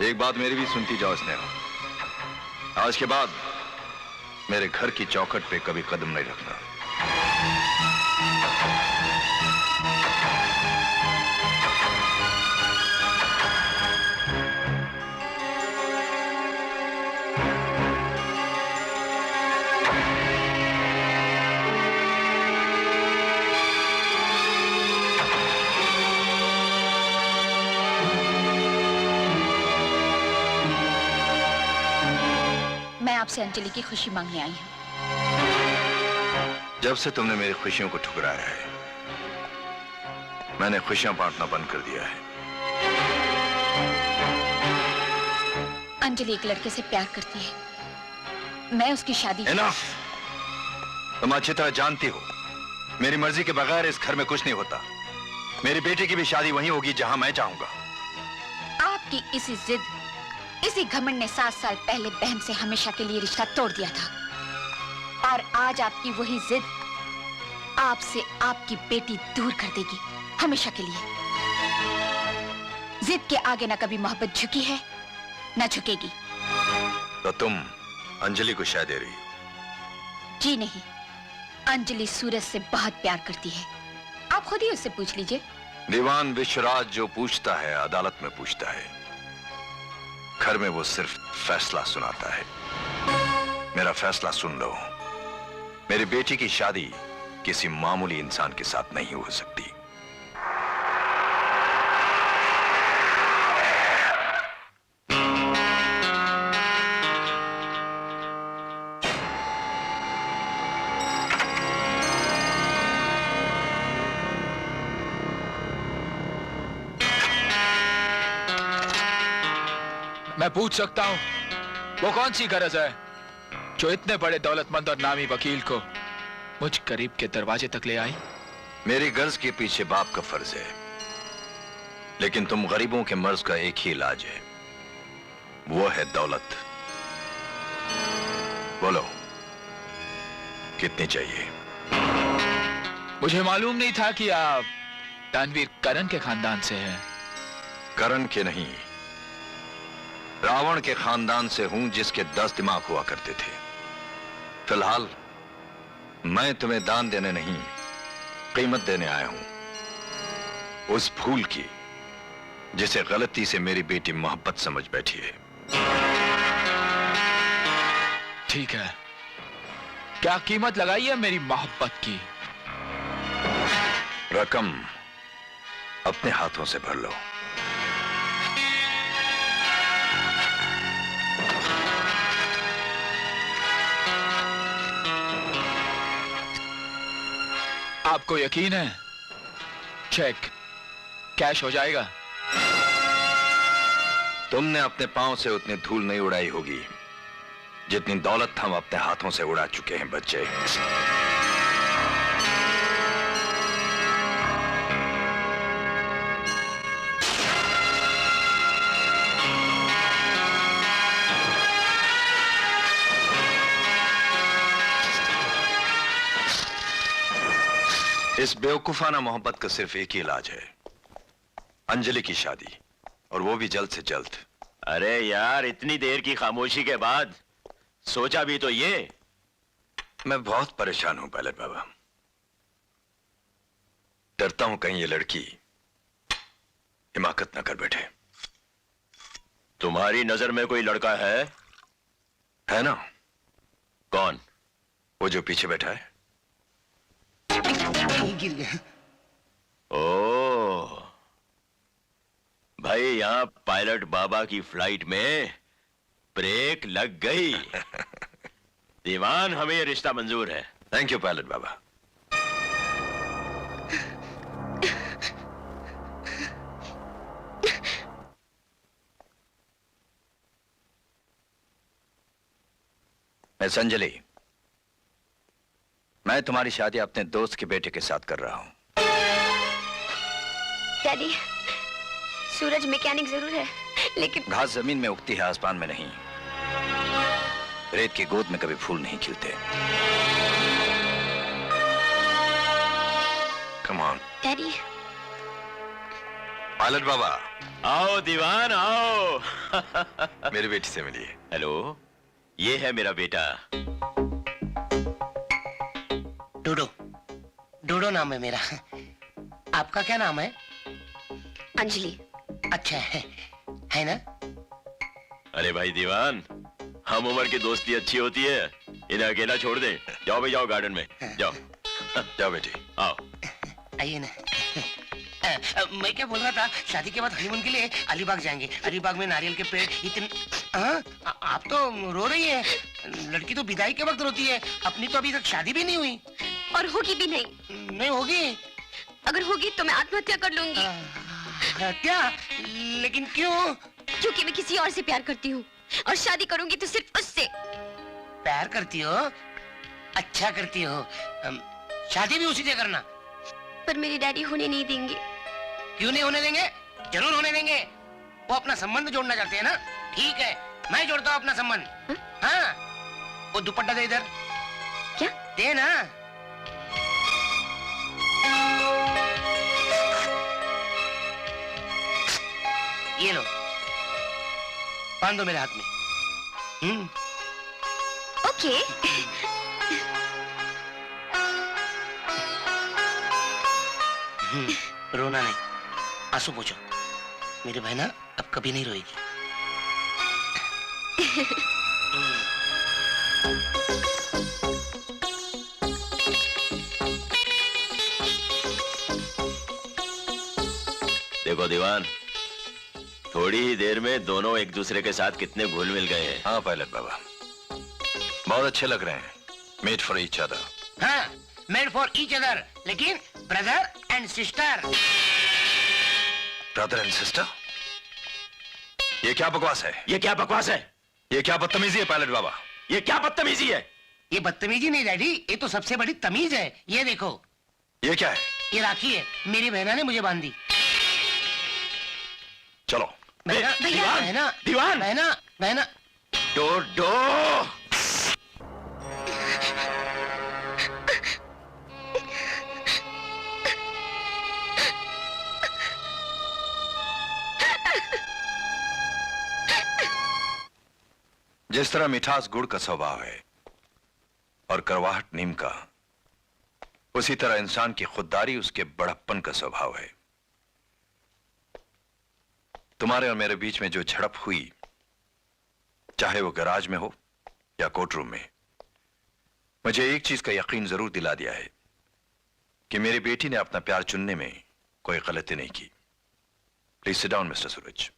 एक बात मेरी भी सुनती जाओ स्नेहा, आज के बाद मेरे घर की चौखट पे कभी कदम नहीं रखना। मैं आपसे अंजलि की खुशी मांगने आई हूँ। जब से तुमने मेरी खुशियों को ठुकराया है, मैंने खुशियां बांटना बंद कर दिया है। अंजलि एक लड़के से प्यार करती है, मैं उसकी शादी। Enough! तुम अच्छी तरह जानती हो मेरी मर्जी के बगैर इस घर में कुछ नहीं होता। मेरी बेटी की भी शादी वहीं होगी जहां मैं चाहूंगा। आपकी इसी जिद, इसी घमंड ने 7 साल पहले बहन से हमेशा के लिए रिश्ता तोड़ दिया था, और आज आपकी वही जिद आपसे आपकी बेटी दूर कर देगी हमेशा के लिए। जिद के आगे ना कभी मोहब्बत झुकी है ना झुकेगी। तो तुम अंजलि को शायद दे रही हो? जी नहीं, अंजलि सूरज से बहुत प्यार करती है, आप खुद ही उससे पूछ लीजिए। दीवान विश्वराज जो पूछता है अदालत में पूछता है, घर में वो सिर्फ फैसला सुनाता है। मेरा फैसला सुन लो, मेरी बेटी की शादी किसी मामूली इंसान के साथ नहीं हो सकती। मैं पूछ सकता हूं, वो कौन सी गरज है जो इतने बड़े दौलतमंद और नामी वकील को मुझ करीब के दरवाजे तक ले आई? मेरी गर्ज के पीछे बाप का फर्ज है, लेकिन तुम गरीबों के मर्ज का एक ही इलाज है, वो है दौलत। बोलो कितनी चाहिए? मुझे मालूम नहीं था कि आप दानवीर करण के खानदान से हैं। करण के नहीं, रावण के खानदान से हूं जिसके 10 दिमाग हुआ करते थे। फिलहाल मैं तुम्हें दान देने नहीं, कीमत देने आया हूं, उस फूल की जिसे गलती से मेरी बेटी मोहब्बत समझ बैठी है। ठीक है, क्या कीमत लगाई है मेरी मोहब्बत की? रकम अपने हाथों से भर लो। आपको यकीन है चेक कैश हो जाएगा? तुमने अपने पांव से उतनी धूल नहीं उड़ाई होगी जितनी दौलत हम अपने हाथों से उड़ा चुके हैं बच्चे। इस बेवकूफाना मोहब्बत का सिर्फ एक ही इलाज है, अंजलि की शादी, और वो भी जल्द से जल्द। अरे यार, इतनी देर की खामोशी के बाद सोचा भी तो ये। मैं बहुत परेशान हूं पायलट बाबा, डरता हूं कहीं ये लड़की हिमाकत न कर बैठे। तुम्हारी नजर में कोई लड़का है ना? कौन? वो जो पीछे बैठा है। गिर गया। भाई, यहां पायलट बाबा की फ्लाइट में ब्रेक लग गई। दीवान, हमें ये रिश्ता मंजूर है। Thank you pilot Baba. Miss Anjali, मैं तुम्हारी शादी अपने दोस्त के बेटे के साथ कर रहा हूं। डैडी, सूरज मैकेनिक जरूर है, लेकिन घास जमीन में उगती है, आसमान में नहीं। रेत की गोद में कभी फूल नहीं खिलते। Come on daddy. पायलट बाबा। आओ दीवान, आओ। मेरी बेटी से मिलिए। हेलो, ये है मेरा बेटा। डोडो। डोडो नाम है मेरा। आपका क्या नाम है? अंजलि। अच्छा है ना? अरे भाई दीवान, हम उम्र की दोस्ती अच्छी होती है, इन्हें अकेला छोड़ दे। जाओ भाई, जाओ गार्डन में जाओ। जाओ बेटी, आओ। आइए ना। मैं क्या बोल रहा था, शादी के बाद हनीमून के लिए अलीबाग जाएंगे। अलीबाग में नारियल के पेड़ इतने। आप तो रो रही है। लड़की तो विदाई के वक्त रोती है। अपनी तो अभी तक शादी भी नहीं हुई। और होगी भी नहीं। नहीं होगी? अगर होगी तो मैं आत्महत्या कर लूंगी। क्या? लेकिन क्यों? क्योंकि मैं किसी और से प्यार करती हूँ, और शादी करूंगी तो सिर्फ उससे। प्यार करती हो? अच्छा करती हो। शादी भी उसी से करना। पर मेरे डैडी होने नहीं देंगे। क्यों नहीं होने देंगे? जरूर होने देंगे। वो अपना संबंध जोड़ना चाहते हैं ना? ठीक है, मैं जोड़ता हूँ अपना संबंध। हाँ, वो दुपट्टा दे इधर। क्या? दे ना। ये लो, बांध दो मेरे हाथ में। ओके। रोना नहीं, आंसू पोंछो। मेरी बहना अब कभी नहीं रोएगी। देखो दीवान, थोड़ी ही देर में दोनों एक दूसरे के साथ कितने घुल मिल गए हैं। हाँ पायलट बाबा, बहुत अच्छे लग रहे हैं। Made for each other. हाँ, मेड फॉर ईच अदर, लेकिन brother and sister. Brother and sister? ये क्या बकवास है? ये क्या बकवास है? ये क्या बदतमीजी है पायलट बाबा? ये क्या बदतमीजी है? ये बदतमीजी नहीं डैडी, ये तो सबसे बड़ी तमीज है। ये देखो। ये क्या है? ये राखी है, मेरी बहना ने मुझे बांधी। चलो। बहना, दीवान, बहना, दीवान। बहना, बहना। डोडो। जिस तरह मिठास गुड़ का स्वभाव है और करवाहट नीम का, उसी तरह इंसान की खुददारी उसके बड़प्पन का स्वभाव है। तुम्हारे और मेरे बीच में जो झड़प हुई, चाहे वो गैराज में हो या कोर्ट रूम में, मुझे एक चीज का यकीन जरूर दिला दिया है कि मेरी बेटी ने अपना प्यार चुनने में कोई गलती नहीं की। प्लीज सिट डाउन मिस्टर सूरज।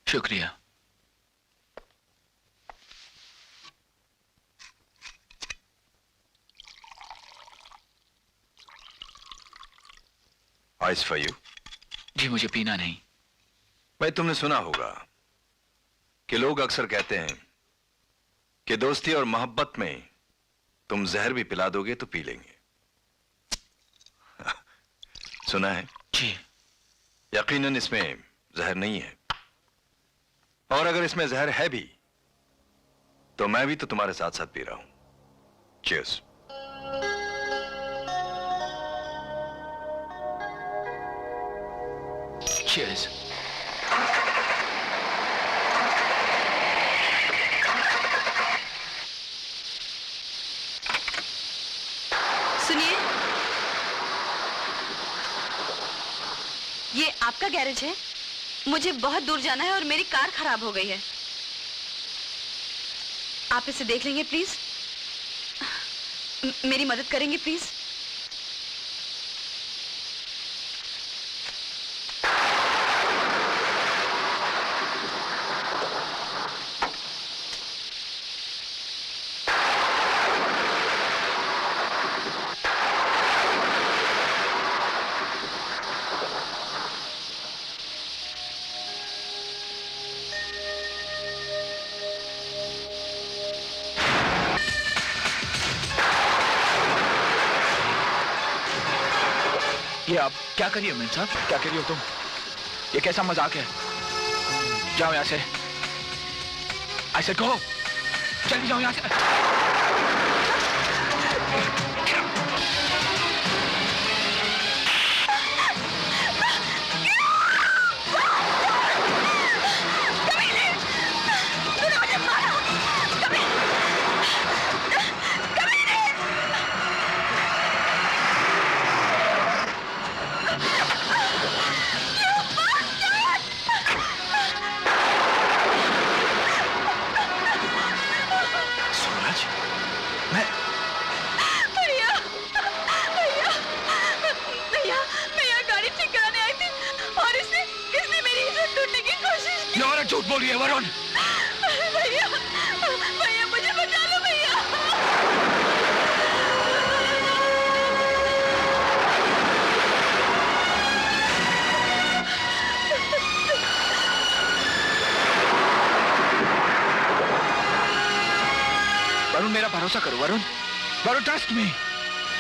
शुक्रिया। Ice for you. जी मुझे पीना नहीं। भाई तुमने सुना होगा कि लोग अक्सर कहते हैं कि दोस्ती और मोहब्बत में तुम जहर भी पिला दोगे तो पी लेंगे। सुना है? जी। यकीनन इसमें जहर नहीं है, और अगर इसमें जहर है भी तो मैं भी तो तुम्हारे साथ साथ पी रहा हूं। चीयर्स। Cheers. सुनिए, ये आपका गैरेज है? मुझे बहुत दूर जाना है और मेरी कार खराब हो गई है। आप इसे देख लेंगे प्लीज? मेरी मदद करेंगे प्लीज? ये आप क्या करिए मेम साहब, क्या करिए तुम? ये कैसा मजाक है? जाओ यहाँ से। ऐसे कहो, चली जाओ यहाँ से। झूठ बोल रही है वरुण। भैया, भैया मुझे बचा लो भैया। वरुण मेरा भरोसा करो वरुण, वरुण ट्रस्ट मी।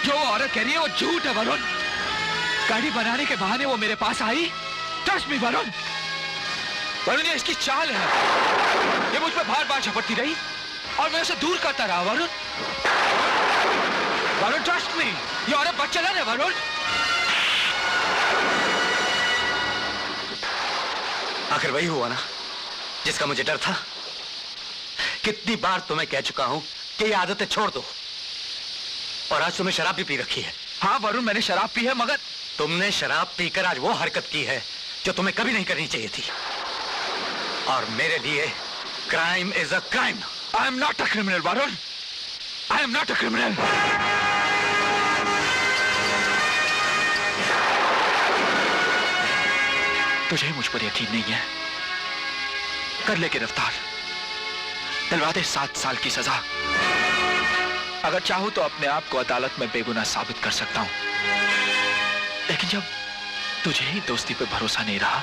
जो वो औरत कह रही है वो झूठ है वरुण। गाड़ी बनाने के बहाने वो मेरे पास आई। Trust me Varun. वरुण ये इसकी चाल है। ये मुझ पर बार बार झपटती रही और मैं उसे दूर करता रहा वरुण। वरुण ट्रस्ट मी, ये औरत बदचलन है वरुण। आखिर वही हुआ ना जिसका मुझे डर था। कितनी बार तुम्हें कह चुका हूं कि ये आदतें छोड़ दो, और आज तुमने शराब भी पी रखी है। हाँ वरुण मैंने शराब पी है, मगर तुमने शराब पीकर आज वो हरकत की है जो तुम्हें कभी नहीं करनी चाहिए थी। और मेरे लिए crime is a crime. I am not a criminal Varun, I am not a criminal. तुझे मुझ पर यकीन नहीं है? कर ले गिरफ्तार, दिलवा दे 7 साल की सजा। अगर चाहूं तो अपने आप को अदालत में बेगुनाह साबित कर सकता हूं। लेकिन जब तुझे ही दोस्ती पे भरोसा नहीं रहा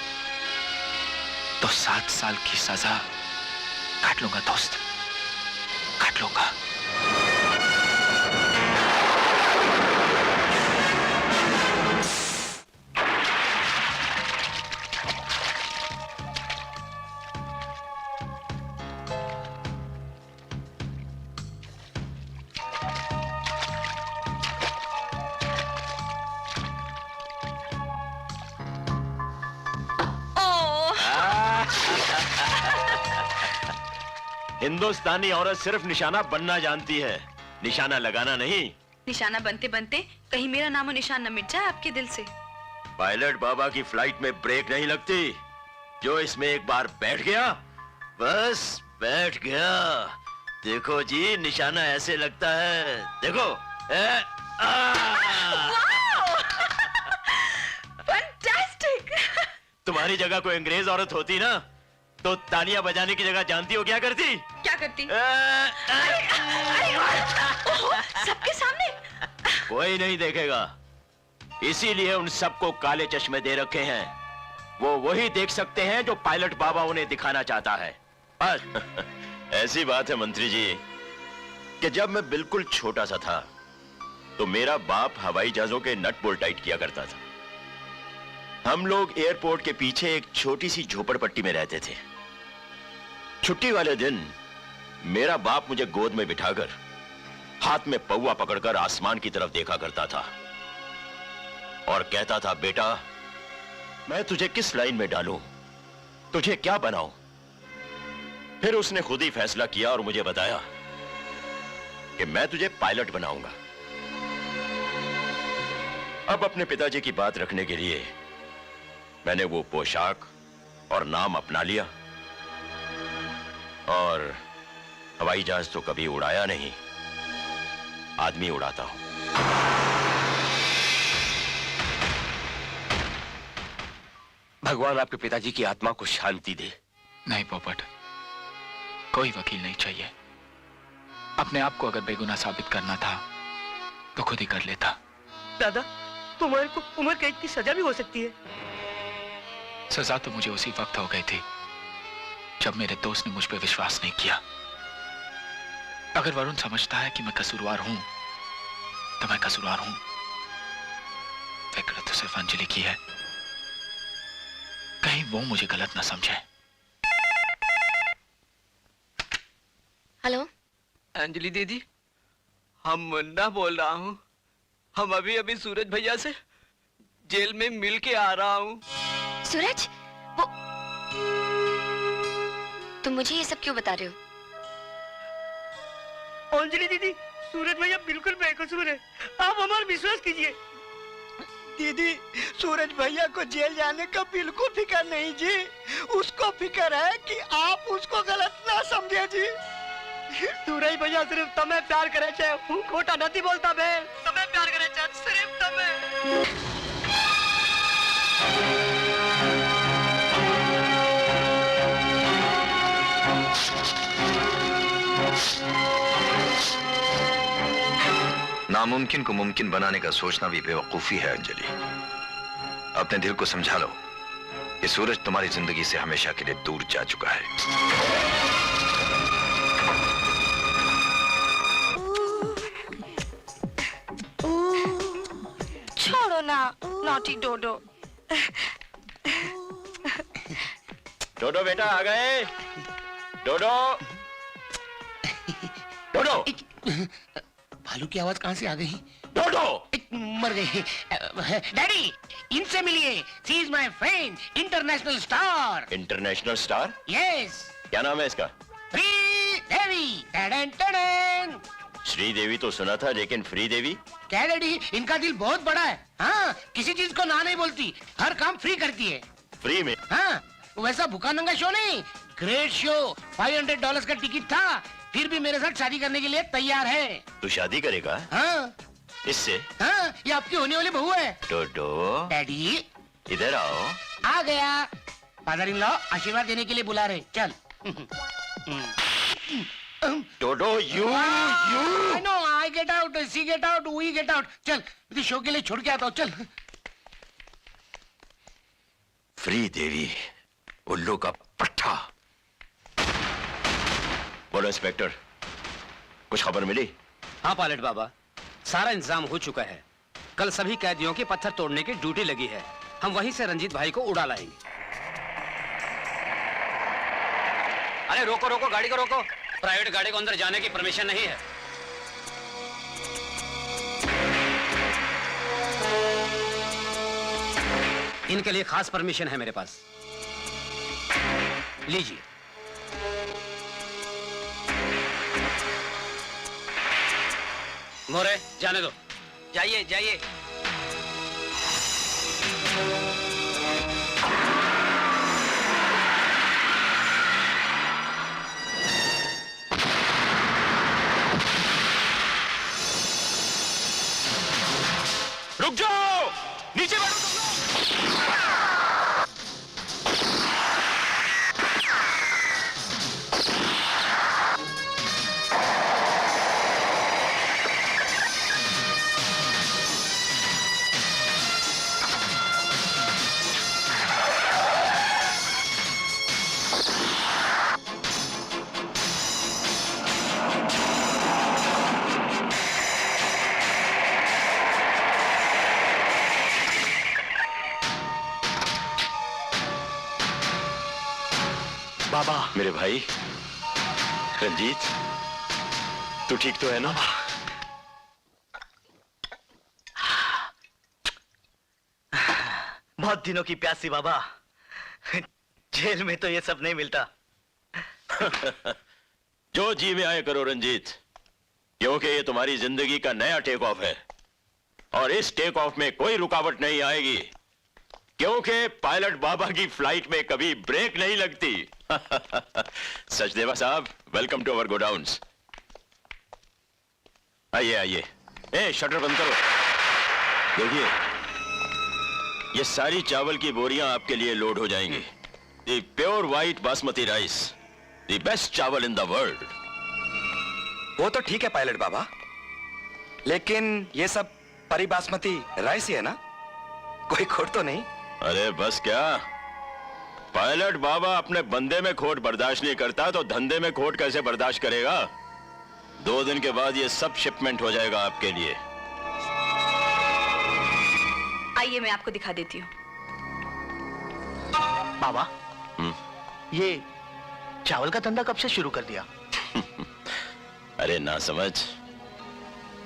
तो 7 साल की सजा काट लूंगा दोस्त, काट लूंगा। हिंदुस्तानी औरत सिर्फ निशाना बनना जानती है, निशाना लगाना नहीं। निशाना बनते बनते कहीं मेरा नामो निशान न मिट जाए आपके दिल से। पायलट बाबा की फ्लाइट में ब्रेक नहीं लगती। जो इसमें एक बार बैठ गया बस बैठ गया। देखो जी निशाना ऐसे लगता है, देखो। फैंटास्टिक। तुम्हारी जगह कोई अंग्रेज औरत होती ना तो तालियां बजाने की जगह जानती हो क्या करती? क्या करती? सबके सामने? कोई नहीं देखेगा, इसीलिए उन सबको काले चश्मे दे रखे हैं। वो वही देख सकते हैं जो पायलट बाबा उन्हें दिखाना चाहता है। ऐसी बात है मंत्री जी कि जब मैं बिल्कुल छोटा सा था तो मेरा बाप हवाई जहाजों के नट बोल्ट टाइट किया करता था। हम लोग एयरपोर्ट के पीछे एक छोटी सी झोपड़पट्टी में रहते थे। छुट्टी वाले दिन मेरा बाप मुझे गोद में बिठाकर हाथ में पौवा पकड़कर आसमान की तरफ देखा करता था और कहता था, बेटा मैं तुझे किस लाइन में डालूं, तुझे क्या बनाऊं। फिर उसने खुद ही फैसला किया और मुझे बताया कि मैं तुझे पायलट बनाऊंगा। अब अपने पिताजी की बात रखने के लिए मैंने वो पोशाक और नाम अपना लिया और हवाई जहाज तो कभी उड़ाया नहीं, आदमी उड़ाता हूं। भगवान आपके पिताजी की आत्मा को शांति दे। नहीं पोपट, कोई वकील नहीं चाहिए। अपने आप को अगर बेगुनाह साबित करना था तो खुद ही कर लेता। दादा तुम्हारे को उम्र कैद की सजा भी हो सकती है। सजा तो मुझे उसी वक्त हो गई थी जब मेरे दोस्त ने मुझ पर विश्वास नहीं किया। अगर वरुण समझता है कि मैं कसूरवार हूं तो मैं कसूरवार हूं, फिक्र तो सिर्फ अंजलि की है, कहीं वो मुझे गलत ना समझे। हेलो अंजलि दीदी, हम मुन्ना बोल रहा हूँ। हम अभी अभी सूरज भैया से जेल में मिल के आ रहा हूँ। सूरज, वो तुम मुझे ये सब क्यों बता रहे हो? अंजलि दीदी, सूरज भैया बिल्कुल बेकसूर है, आप हमारा विश्वास कीजिए। दीदी, सूरज भैया को जेल जाने का बिल्कुल फिक्र नहीं जी। उसको फिक्र है कि आप उसको गलत ना समझे जी। सूरज भैया सिर्फ तुम्हें प्यार करे छे, हूँ खोटा नहीं बोलता बे। तुम्हें प्यार करे छे, सिर्फ तुम्हें। नामुमकिन को मुमकिन बनाने का सोचना भी बेवकूफी है अंजलि। अपने दिल को समझा लो कि सूरज तुम्हारी जिंदगी से हमेशा के लिए दूर जा चुका है। छोड़ो ना नॉटी डोडो। डोडो बेटा आ गए। डोडो, डोडो। भालू की आवाज कहाँ से आ गई? डोडो मर गई। डैडी, इनसे मिलिए। She is my friend, international star. International star? Yes. क्या नाम है इसका? श्रीदेवी। टडन टडन। श्रीदेवी तो सुना था, लेकिन श्रीदेवी? क्या डैडी, इनका दिल बहुत बड़ा है। हाँ, किसी चीज को ना नहीं बोलती, हर काम फ्री करती है। फ्री में? हाँ, वैसा भूखा नंगा शो नहीं, ग्रेट शो। $500 का टिकट था, फिर भी मेरे साथ शादी करने के लिए तैयार है। तू शादी करेगा? हाँ। इससे? हाँ, ये आपकी होने वाली बहू है। डोडो डैडी, इधर आओ। आ गया। फादर इन लॉ आशीर्वाद देने के लिए बुला रहे, चल। डोडो, you know, I get out, see get out, we get out. चल, मुझे शो के लिए छोड़ के आता हूँ, चल। श्रीदेवी, उल्लू का पट्टा। बोलो इंस्पेक्टर, कुछ खबर मिली? हाँ पायलट बाबा, सारा इंतजाम हो चुका है। कल सभी कैदियों की पत्थर तोड़ने की ड्यूटी लगी है। हम वहीं से रंजीत भाई को उड़ा लाएंगे। अरे रोको रोको, गाड़ी को रोको। प्राइवेट गाड़ी को अंदर जाने की परमिशन नहीं है। इनके लिए खास परमिशन है मेरे पास, लीजिए। मोरे, जाने दो। जाइए जाइए। रुक जाओ, नीचे बैठो तुम लोग। बाबा। मेरे भाई रंजीत, तू ठीक तो है ना? बहुत दिनों की प्यासी बाबा। जेल में तो ये सब नहीं मिलता। जो जी में आए करो रंजीत, क्योंकि ये तुम्हारी जिंदगी का नया टेक ऑफ है और इस टेक ऑफ में कोई रुकावट नहीं आएगी, क्योंकि पायलट बाबा की फ्लाइट में कभी ब्रेक नहीं लगती। सचदेवा साहब, वेलकम टू अवर गोडाउन्स। आइए आइए। ए, शटर बंद करो। देखिए, ये सारी चावल की बोरियां आपके लिए लोड हो जाएंगी। The pure white basmati rice, the best चावल इन द वर्ल्ड। वो तो ठीक है पायलट बाबा, लेकिन ये सब परी बासमती राइस ही है ना? कोई खोट तो नहीं? अरे बस क्या, पायलट बाबा अपने बंदे में खोट बर्दाश्त नहीं करता तो धंधे में खोट कैसे बर्दाश्त करेगा? 2 दिन के बाद ये सब शिपमेंट हो जाएगा आपके लिए। आइए मैं आपको दिखा देती हूँ। बाबा, ये चावल का धंधा कब से शुरू कर दिया? अरे ना समझ,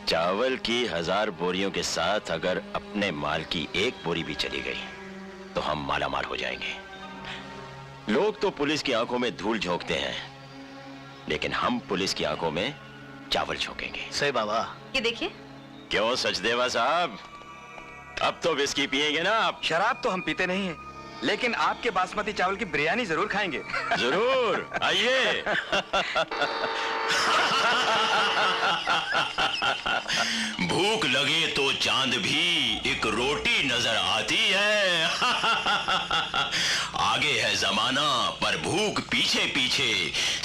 चावल की 1000 बोरियों के साथ अगर अपने माल की 1 बोरी भी चली गई तो हम मालामाल हो जाएंगे। लोग तो पुलिस की आंखों में धूल झोंकते हैं, लेकिन हम पुलिस की आंखों में चावल झोंकेंगे। सही बाबा। ये देखिए। क्यों सचदेवा साहब, अब तो विस्की पिएंगे ना आप? शराब तो हम पीते नहीं हैं, लेकिन आपके बासमती चावल की बिरयानी जरूर खाएंगे। जरूर, आइए। भूख लगे तो चांद भी एक रोटी नजर आती है। आगे है जमाना पर भूख पीछे पीछे,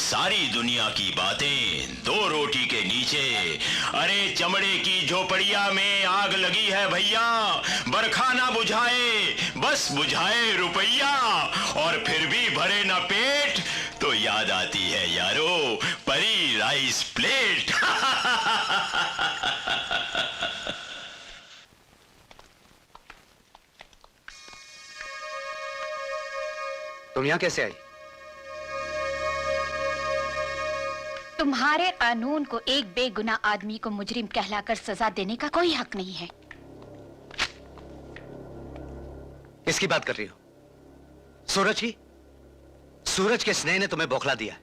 सारी दुनिया की बातें 2 रोटी के नीचे। अरे चमड़े की झोपड़िया में आग लगी है भैया, बरखा ना बुझाए बस बुझाए रुपया, और फिर भी भरे ना पेट तो याद आती है यारो परी राइस प्लेट। तुम यहां कैसे आई? तुम्हारे कानून को एक बेगुनाह आदमी को मुजरिम कहलाकर सजा देने का कोई हक नहीं है। किसकी बात कर रही हो? सूरज की? सूरज के स्नेह ने तुम्हें बौखला दिया।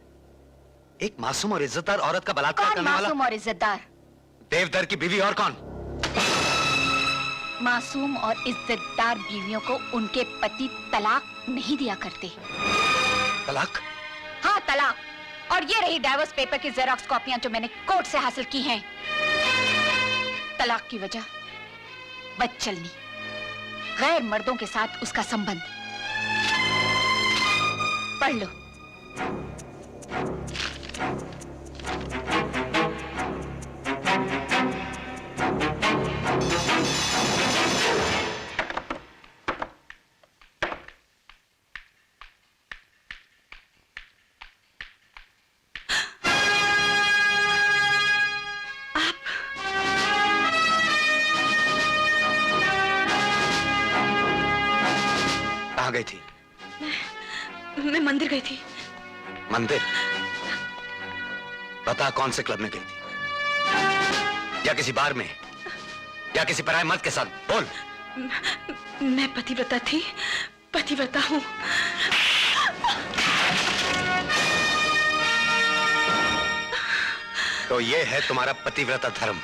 एक मासूम और इज्जतदार औरत का बलात्कार करने वाला। मासूम और इज्जतदार? देवधर की बीवी और कौन? मासूम और इज्जतदार बीवियों को उनके पति तलाक नहीं दिया करते। तलाक? हाँ तलाक। और ये रही डाइवोर्स पेपर की जेरॉक्स कॉपियां जो मैंने कोर्ट से हासिल की हैं। तलाक की वजह बदचलनी, गैर मर्दों के साथ उसका संबंध। पढ़ लो। कहाँ गई थी? मैं मंदिर गई थी। मंदिर? बता कौन से क्लब में गई थी? या किसी बार में, या किसी पराये मर्द के साथ? बोल। मैं पतिव्रता थी, पतिव्रता हूँ। तो ये है तुम्हारा पतिव्रता धर्म।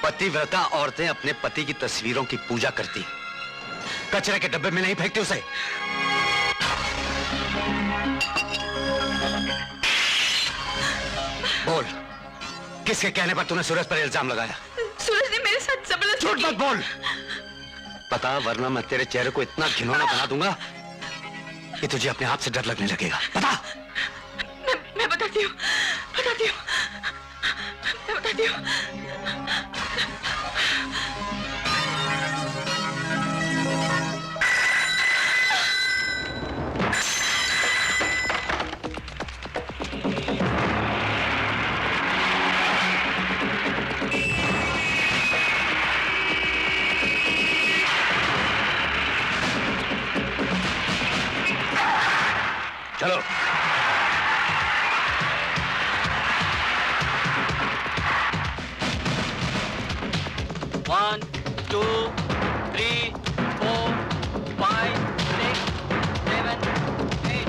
पतिव्रता औरतें अपने पति की तस्वीरों की पूजा करती, कचरे के डब्बे में नहीं फेंकती उसे। बोल, किसके कहने पर तूने सूरज पर इल्जाम लगाया? सूरज ने मेरे साथ जबरदस्ती। झूठ मत बोल। बता, वरना मैं तेरे चेहरे को इतना घिनौना बना दूंगा कि तुझे अपने आप से डर लगने लगेगा। बता। मैं बताती हूँ, बताती हूँ, मैं बताती हूँ। चलो। One, 2, 3, 4, 5, 6, 7, 8.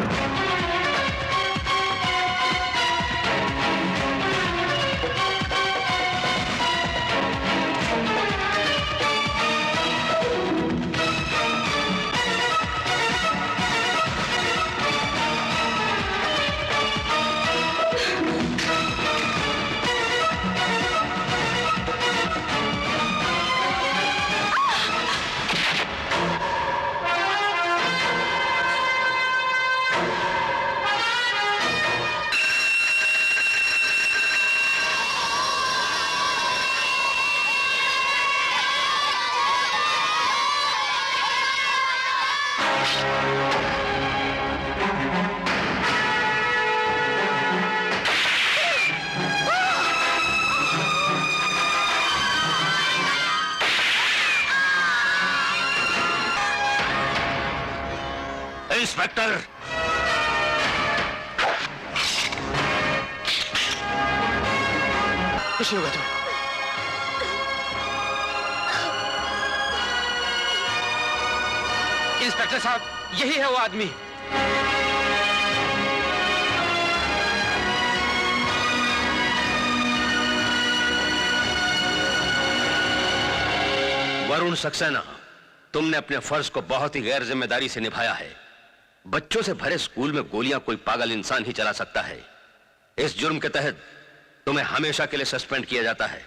इंस्पेक्टर, कुछ नहीं होगा तुम्हें। इंस्पेक्टर साहब, यही है वो आदमी। वरुण सक्सेना, तुमने अपने फर्ज को बहुत ही गैर जिम्मेदारी से निभाया है। बच्चों से भरे स्कूल में गोलियां कोई पागल इंसान ही चला सकता है। इस जुर्म के तहत तुम्हें हमेशा के लिए सस्पेंड किया जाता है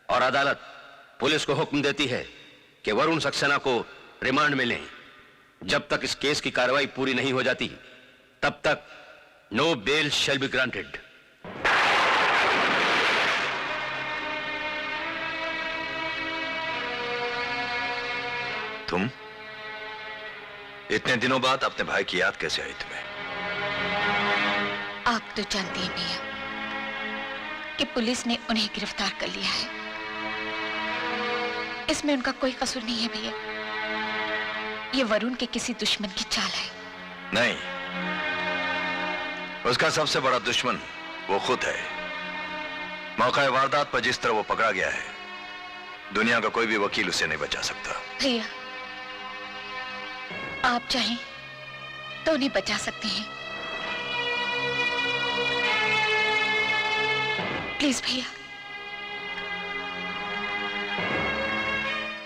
और अदालत पुलिस को हुक्म देती है कि वरुण सक्सेना को रिमांड में लें। जब तक इस केस की कार्रवाई पूरी नहीं हो जाती, तब तक no bail shall be granted. तुम इतने दिनों बाद अपने भाई की याद कैसे आई तुम्हें? आप तो जानते हैं भैया कि पुलिस ने उन्हें गिरफ्तार कर लिया है। इसमें उनका कोई कसूर नहीं है भैया। ये वरुण के किसी दुश्मन की चाल है। नहीं, उसका सबसे बड़ा दुश्मन वो खुद है। मौका वारदात पर जिस तरह वो पकड़ा गया है, दुनिया का कोई भी वकील उसे नहीं बचा सकता। भैया, आप चाहें तो उन्हें बचा सकते हैं। प्लीज भैया,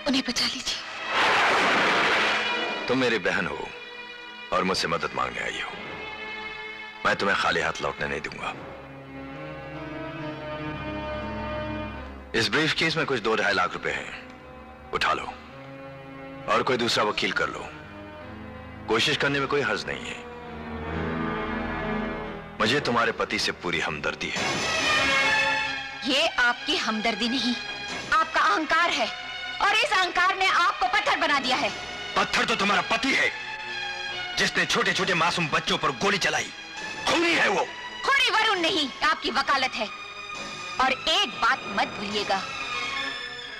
उन्हें बचा लीजिए। तुम मेरी बहन हो और मुझसे मदद मांगने आई हो। मैं तुम्हें खाली हाथ लौटने नहीं दूंगा। इस ब्रीफ केस में कुछ 2-2.5 लाख रुपए हैं, उठा लो और कोई दूसरा वकील कर लो। कोशिश करने में कोई हर्ज नहीं है। मुझे तुम्हारे पति से पूरी हमदर्दी है। ये आपकी हमदर्दी नहीं, आपका अहंकार है और इस अहंकार ने आपको पत्थर बना दिया है। पत्थर तो तुम्हारा पति है, जिसने छोटे छोटे मासूम बच्चों पर गोली चलाई। खूनी है वो। खूनी वरुण नहीं, आपकी वकालत है। और एक बात मत भूलिएगा,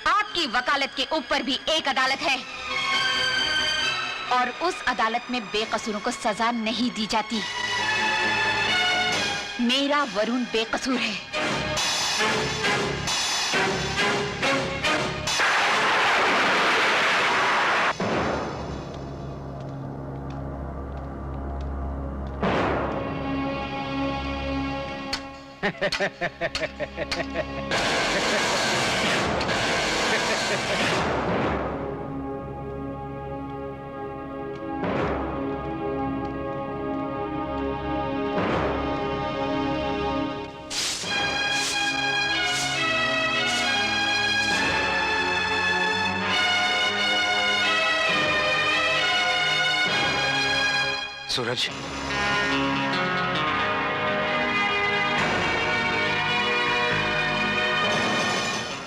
आपकी वकालत के ऊपर भी एक अदालत है और उस अदालत में बेकसूरों को सजा नहीं दी जाती। मेरा वरुण बेकसूर है। सूरज,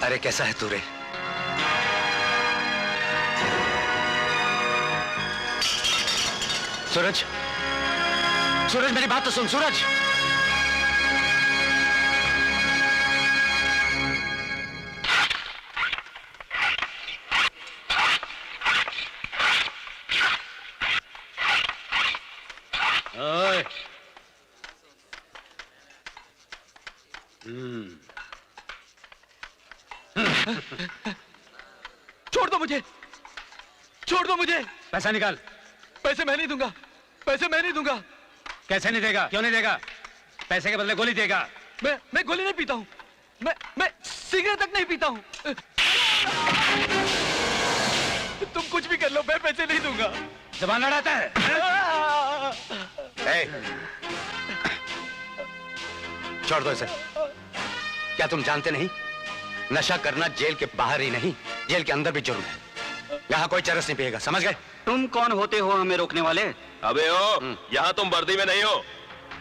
अरे कैसा है तू रे? सूरज, सूरज मेरी बात तो सुन। सूरज, ओए, छोड़ दो मुझे, छोड़ दो मुझे। पैसा निकाल। पैसे मैं नहीं दूंगा, पैसे मैं नहीं दूंगा। कैसे नहीं देगा? क्यों नहीं देगा? पैसे के बदले गोली देगा। मैं गोली नहीं पीता हूँ। मैं सिगरेट तक नहीं पीता हूँ। तुम कुछ भी कर लो, मैं पैसे नहीं दूंगा। जबान लड़ाता है। छोड़ दो इसे। क्या तुम जानते नहीं, नशा करना जेल के बाहर ही नहीं, जेल के अंदर भी जुर्म है। यहाँ कोई चरस नहीं पिएगा, समझ गए? तुम कौन होते हो हमें रोकने वाले? अबे ओ, यहाँ तुम वर्दी में नहीं हो,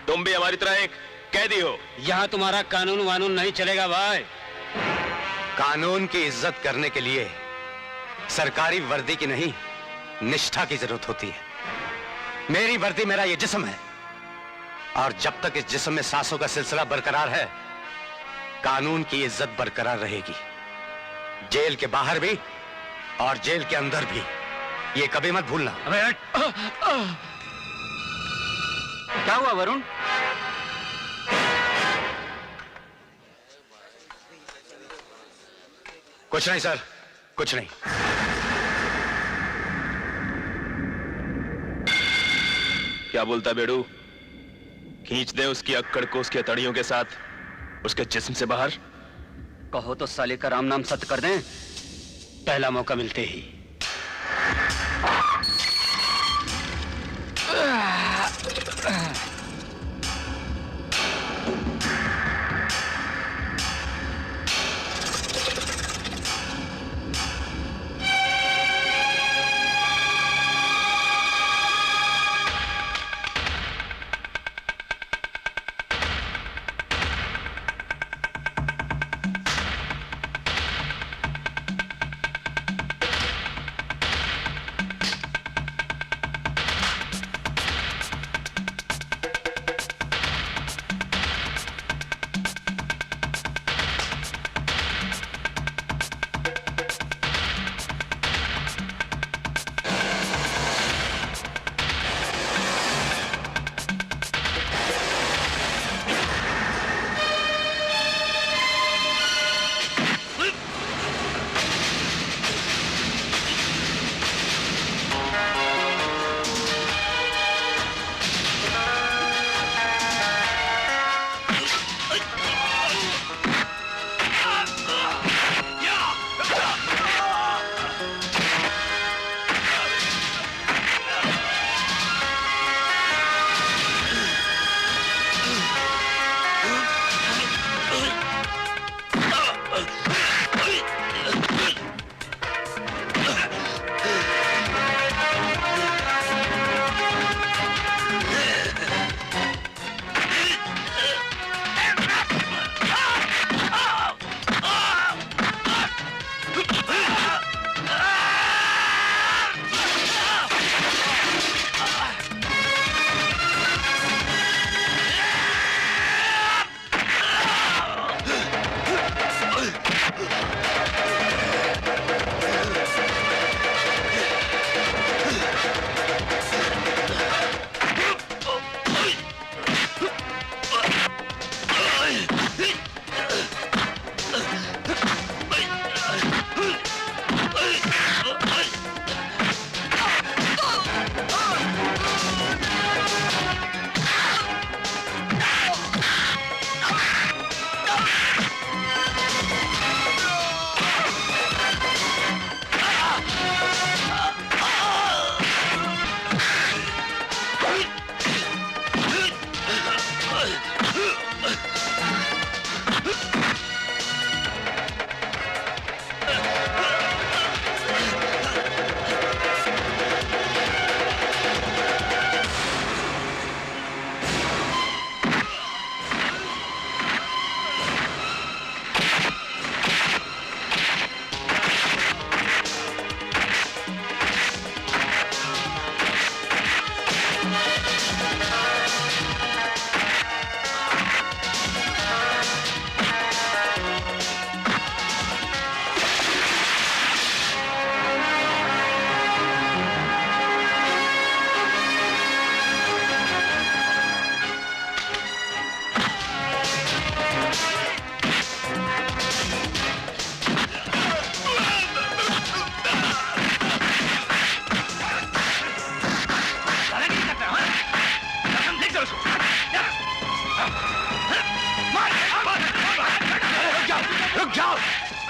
तुम भी हमारी तरह एक कैदी हो। यहाँ तुम्हारा कानून वानून नहीं चलेगा भाई। कानून की इज्जत करने के लिए सरकारी वर्दी की नहीं, निष्ठा की जरूरत होती है। मेरी वर्दी मेरा ये जिस्म है और जब तक इस जिस्म में सांसों का सिलसिला बरकरार है, कानून की इज्जत बरकरार रहेगी। जेल के बाहर भी और जेल के अंदर भी, ये कभी मत भूलना। क्या हुआ वरुण? कुछ नहीं सर, कुछ नहीं। क्या बोलता बेड़ू? खींच दे उसकी अक्कड़ को उसके तड़ियों के साथ उसके जिस्म से बाहर। कहो तो साले का राम नाम सत्य कर दें, पहला मौका मिलते ही।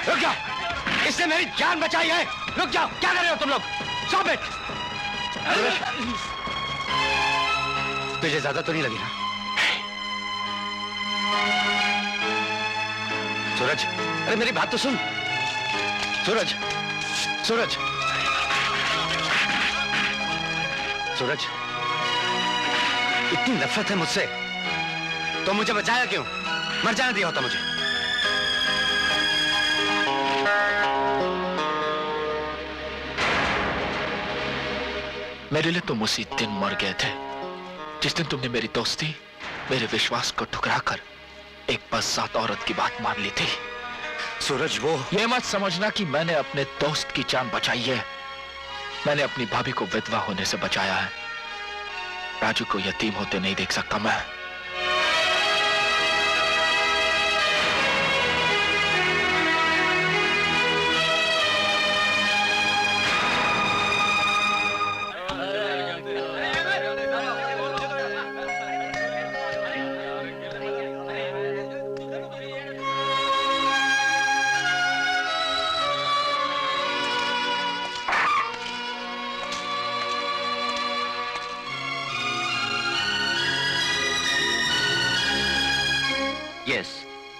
रुक जाओ, इसने मेरी जान बचाई है। रुक जाओ, क्या कर रहे हो तुम लोग? Stop it. तुझे ज्यादा तो नहीं लगी ना? सूरज, अरे मेरी बात तो सुन। सूरज, सूरज, सूरज, इतनी नफरत है मुझसे तो मुझे बचाया क्यों? मर जाने दिया होता मुझे। मेरे लिए तुम उसी दिन मर गए थे जिस दिन तुमने मेरी दोस्ती, मेरे विश्वास को ठुकराकर एक बज़ात औरत की बात मान ली थी। सूरज, वो ये मत समझना कि मैंने अपने दोस्त की जान बचाई है। मैंने अपनी भाभी को विधवा होने से बचाया है। राजू को यतीम होते नहीं देख सकता मैं।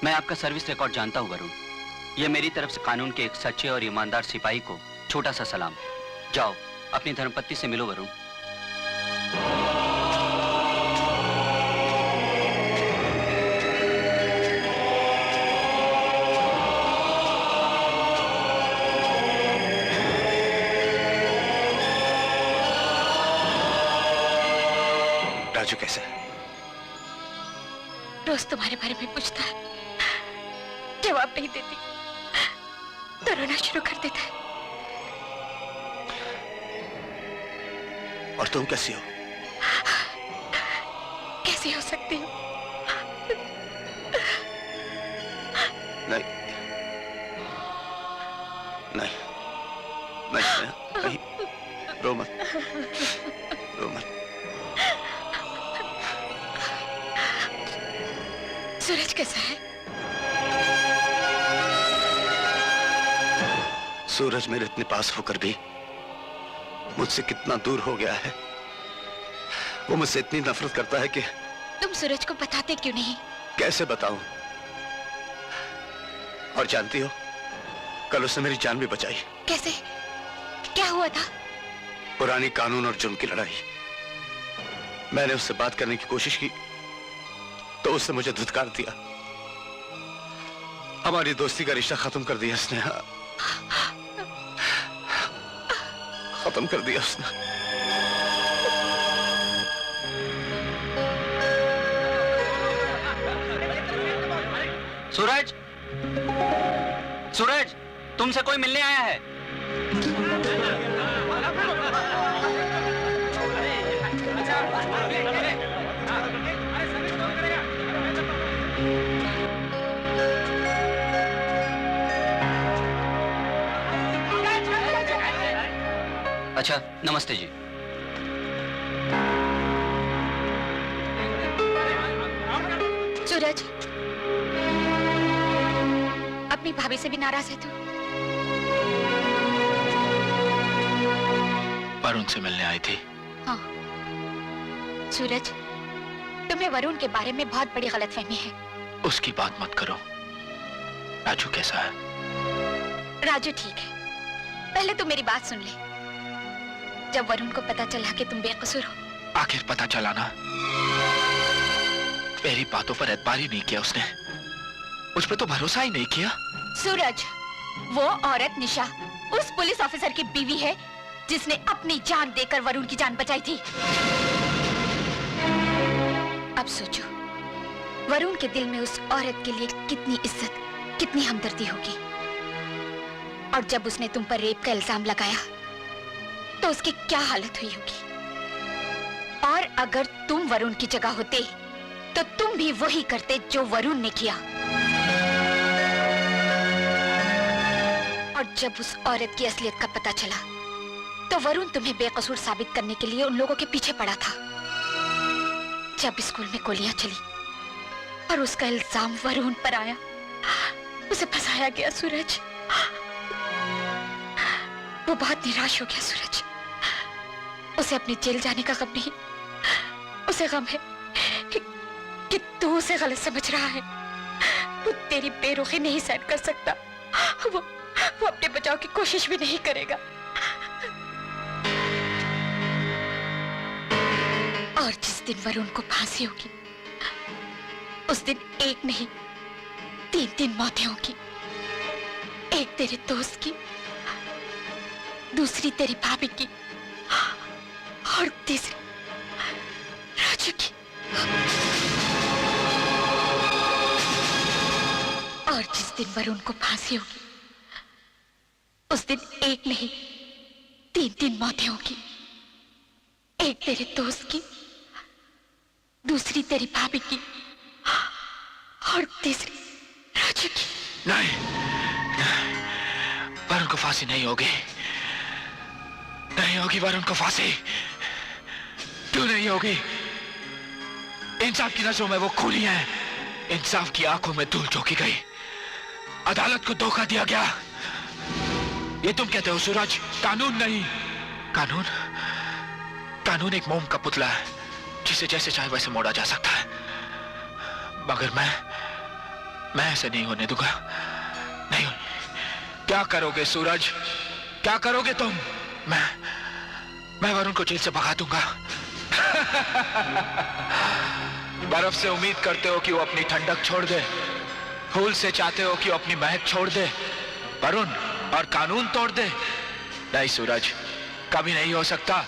मैं आपका सर्विस रिकॉर्ड जानता हूं वरुण। यह मेरी तरफ से कानून के एक सच्चे और ईमानदार सिपाही को छोटा सा सलाम। जाओ अपनी धर्मपत्नी से मिलो वरुण। राजू कैसा है? रोज तुम्हारे बारे में पूछता है, जवाब नहीं देती तो रोना शुरू कर देता है। और तुम कैसी हो? कैसी हो सकती हूँ? नहीं नहीं नहीं नहीं, रो मत, रो मत। सूरज कैसा है? सूरज मेरे इतने पास होकर भी मुझसे कितना दूर हो गया है। वो मुझसे इतनी नफरत करता है कि तुम सूरज को बताते क्यों नहीं? कैसे बताऊं? और जानती हो, कल उसने मेरी जान भी बचाई। कैसे? क्या हुआ था? पुरानी कानून और जुर्म की लड़ाई। मैंने उससे बात करने की कोशिश की तो उसने मुझे धुतकार दिया। हमारी दोस्ती का रिश्ता खत्म कर दिया उसने। खत्म कर दिया उसने। सूरज, सूरज, तुमसे कोई मिलने आया है। अच्छा, नमस्ते जी। सूरज, अपनी भाभी से भी नाराज है तू? वरुण से मिलने आई थी। हाँ। सूरज, तुम्हें वरुण के बारे में बहुत बड़ी गलतफहमी है। उसकी बात मत करो। राजू कैसा है? राजू ठीक है। पहले तो मेरी बात सुन ले। जब वरुण को पता चला कि तुम बेकसूर हो। आखिर पता चला ना? मेरी बातों पर एतबार ही नहीं किया उसने। उस पर तो भरोसा ही नहीं किया। सूरज, वो औरत निशा उस पुलिस ऑफिसर की बीवी है जिसने अपनी जान देकर वरुण की जान बचाई थी। अब सोचो, वरुण के दिल में उस औरत के लिए कितनी इज्जत, कितनी हमदर्दी होगी। और जब उसने तुम पर रेप का इल्जाम लगाया तो उसकी क्या हालत हुई होगी। और अगर तुम वरुण की जगह होते तो तुम भी वही करते जो वरुण ने किया। और जब उस औरत की असलियत का पता चला तो वरुण तुम्हें बेकसूर साबित करने के लिए उन लोगों के पीछे पड़ा था। जब स्कूल में गोलियां चली और उसका इल्जाम वरुण पर आया, उसे फंसाया गया। सूरज, वो बहुत निराश हो गया। सूरज, उसे अपने जेल जाने का गम नहीं, उसे गम है कि तू उसे गलत समझ रहा है। वो तेरी बेरुखी नहीं सहन कर सकता। वो अपने बचाव की कोशिश भी नहीं करेगा। और जिस दिन वरुण को फांसी होगी, उस दिन एक नहीं 3 मौतें होगी। एक तेरे दोस्त की, दूसरी तेरी भाभी की, और तीसरी राजू की। और जिस दिन वरुण को फांसी होगी, उस दिन एक नहीं 3 मौतें होगी। एक तेरे दोस्त की, दूसरी तेरी भाभी की और तीसरी राजू की। नहीं, वरुण को फांसी नहीं होगी, नहीं होगी वरुण को फांसी। क्यों नहीं होगी? इंसाफ की नजरों में वो खूनी है, इंसाफ की आंखों में धूल झोंकी गई, अदालत को धोखा दिया गया। ये तुम कहते हो सूरज, कानून नहीं। कानून, कानून एक मोम का पुतला है जिसे जैसे चाहे वैसे मोड़ा जा सकता है, मगर मैं ऐसे नहीं होने दूंगा। नहीं। क्या करोगे सूरज, क्या करोगे तुम? मैं वरुण को जेल से भगा दूंगा। बर्फ से उम्मीद करते हो कि वो अपनी ठंडक छोड़ दे, फूल से चाहते हो कि वो अपनी महक छोड़ दे, वरुण और कानून तोड़ दे। नहीं सूरज, कभी नहीं हो सकता,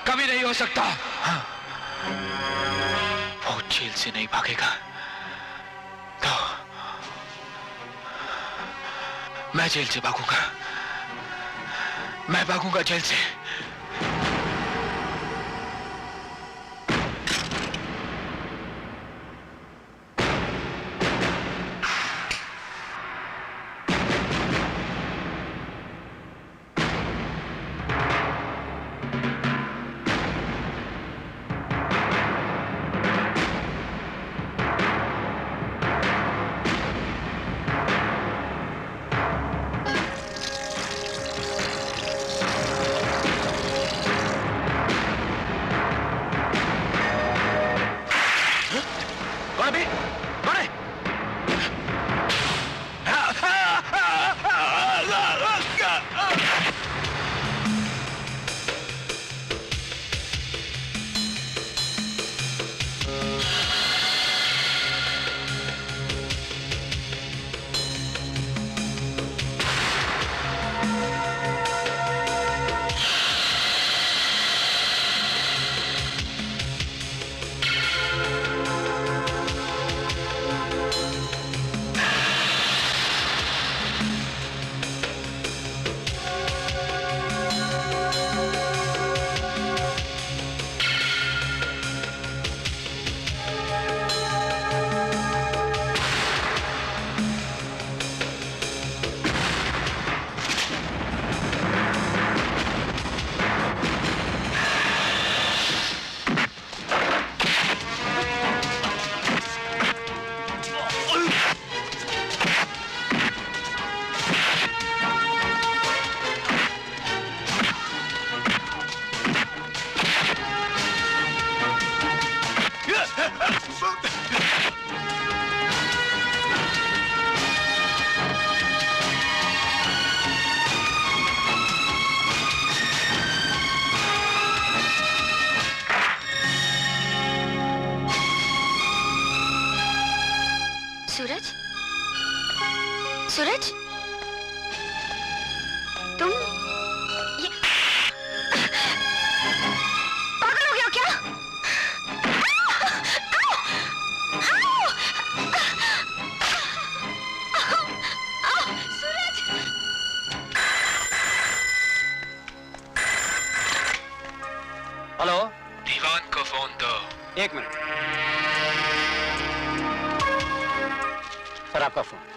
कभी नहीं हो सकता। हाँ। वो जेल से नहीं भागेगा तो मैं जेल से भागूंगा, मैं भागूंगा जेल से। सूरज, सूरज, तुम ये पागल हो गया हो क्या? सूरज! हेलो, दीवान को फोन दो। एक मिनट सर, आपका फोन।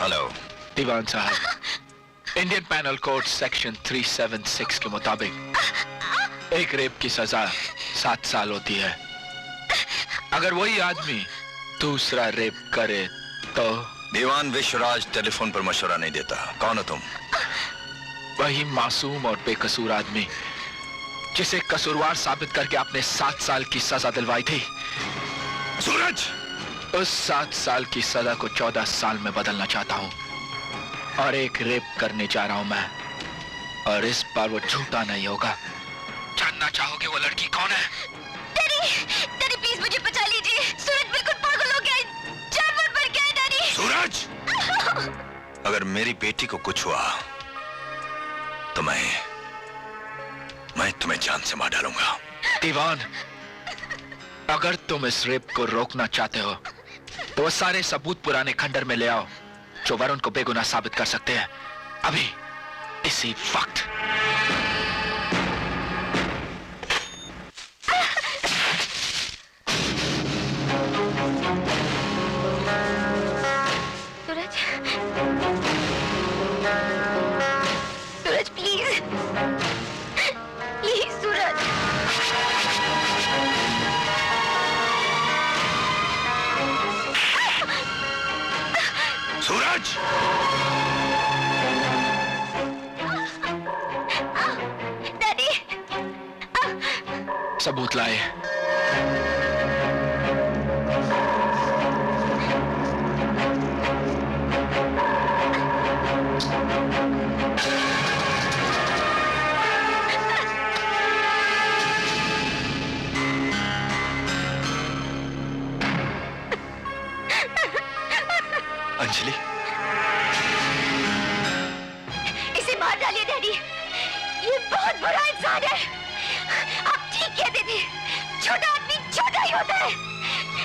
हेलो दीवान साहब, इंडियन पैनल कोड सेक्शन 376 के मुताबिक एक रेप की सजा 7 साल होती है। अगर वही आदमी दूसरा रेप करे तो? दीवान विश्वराज टेलीफोन पर मशवरा नहीं देता। कौन हो तुम? वही मासूम और बेकसूर आदमी जिसे कसूरवार साबित करके आपने 7 साल की सजा दिलवाई थी। सूरज! उस 7 साल की सजा को 14 साल में बदलना चाहता हूं और एक रेप करने जा रहा हूं मैं, और इस बार वो झूठा नहीं होगा। जानना चाहोगे वो लड़की कौन है? डैडी प्लीज मुझे बचा लीजिए। सूरज बिल्कुल पागल हो गया है, जानवर बन गया है डैडी। सूरज! अगर मेरी बेटी को कुछ हुआ तो मैं तुम्हें जान से मार डालूंगा। दीवान, अगर तुम इस रेप को रोकना चाहते हो तो वो सारे सबूत पुराने खंडर में ले आओ जो वरुण को बेगुनाह साबित कर सकते हैं, अभी इसी वक्त। सूरज! डैडी, सबूत लाए। अंजलि, इसे मार डालिए डैडी। ये बहुत बुरा इंसान है। आप ठीक कहते थे, छोटा आदमी छोटा ही होता है।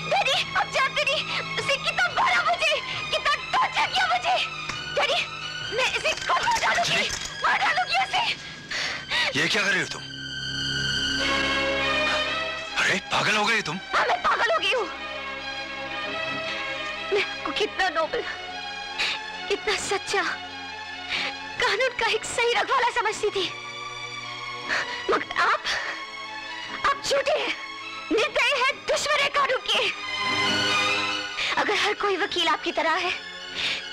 डैडी, आप जानते नहीं उसे कितना मारा मुझे, कितना टॉर्चर किया मुझे। डैडी, मैं इसे खुद मार डालूंगी, मार डालूंगी उसे। ये क्या कर रही हो तुम? अरे पागल हो गई तुम? हाँ, मैं पागल हो गई हूँ। मैं आपको कितना नोबल, कितना सच्चा, कानून का एक सही रखवाला समझती थी, मगर आप झूठे हैं, निर्दयी हैं, दुश्मन हैं कानून के। अगर हर कोई वकील आपकी तरह है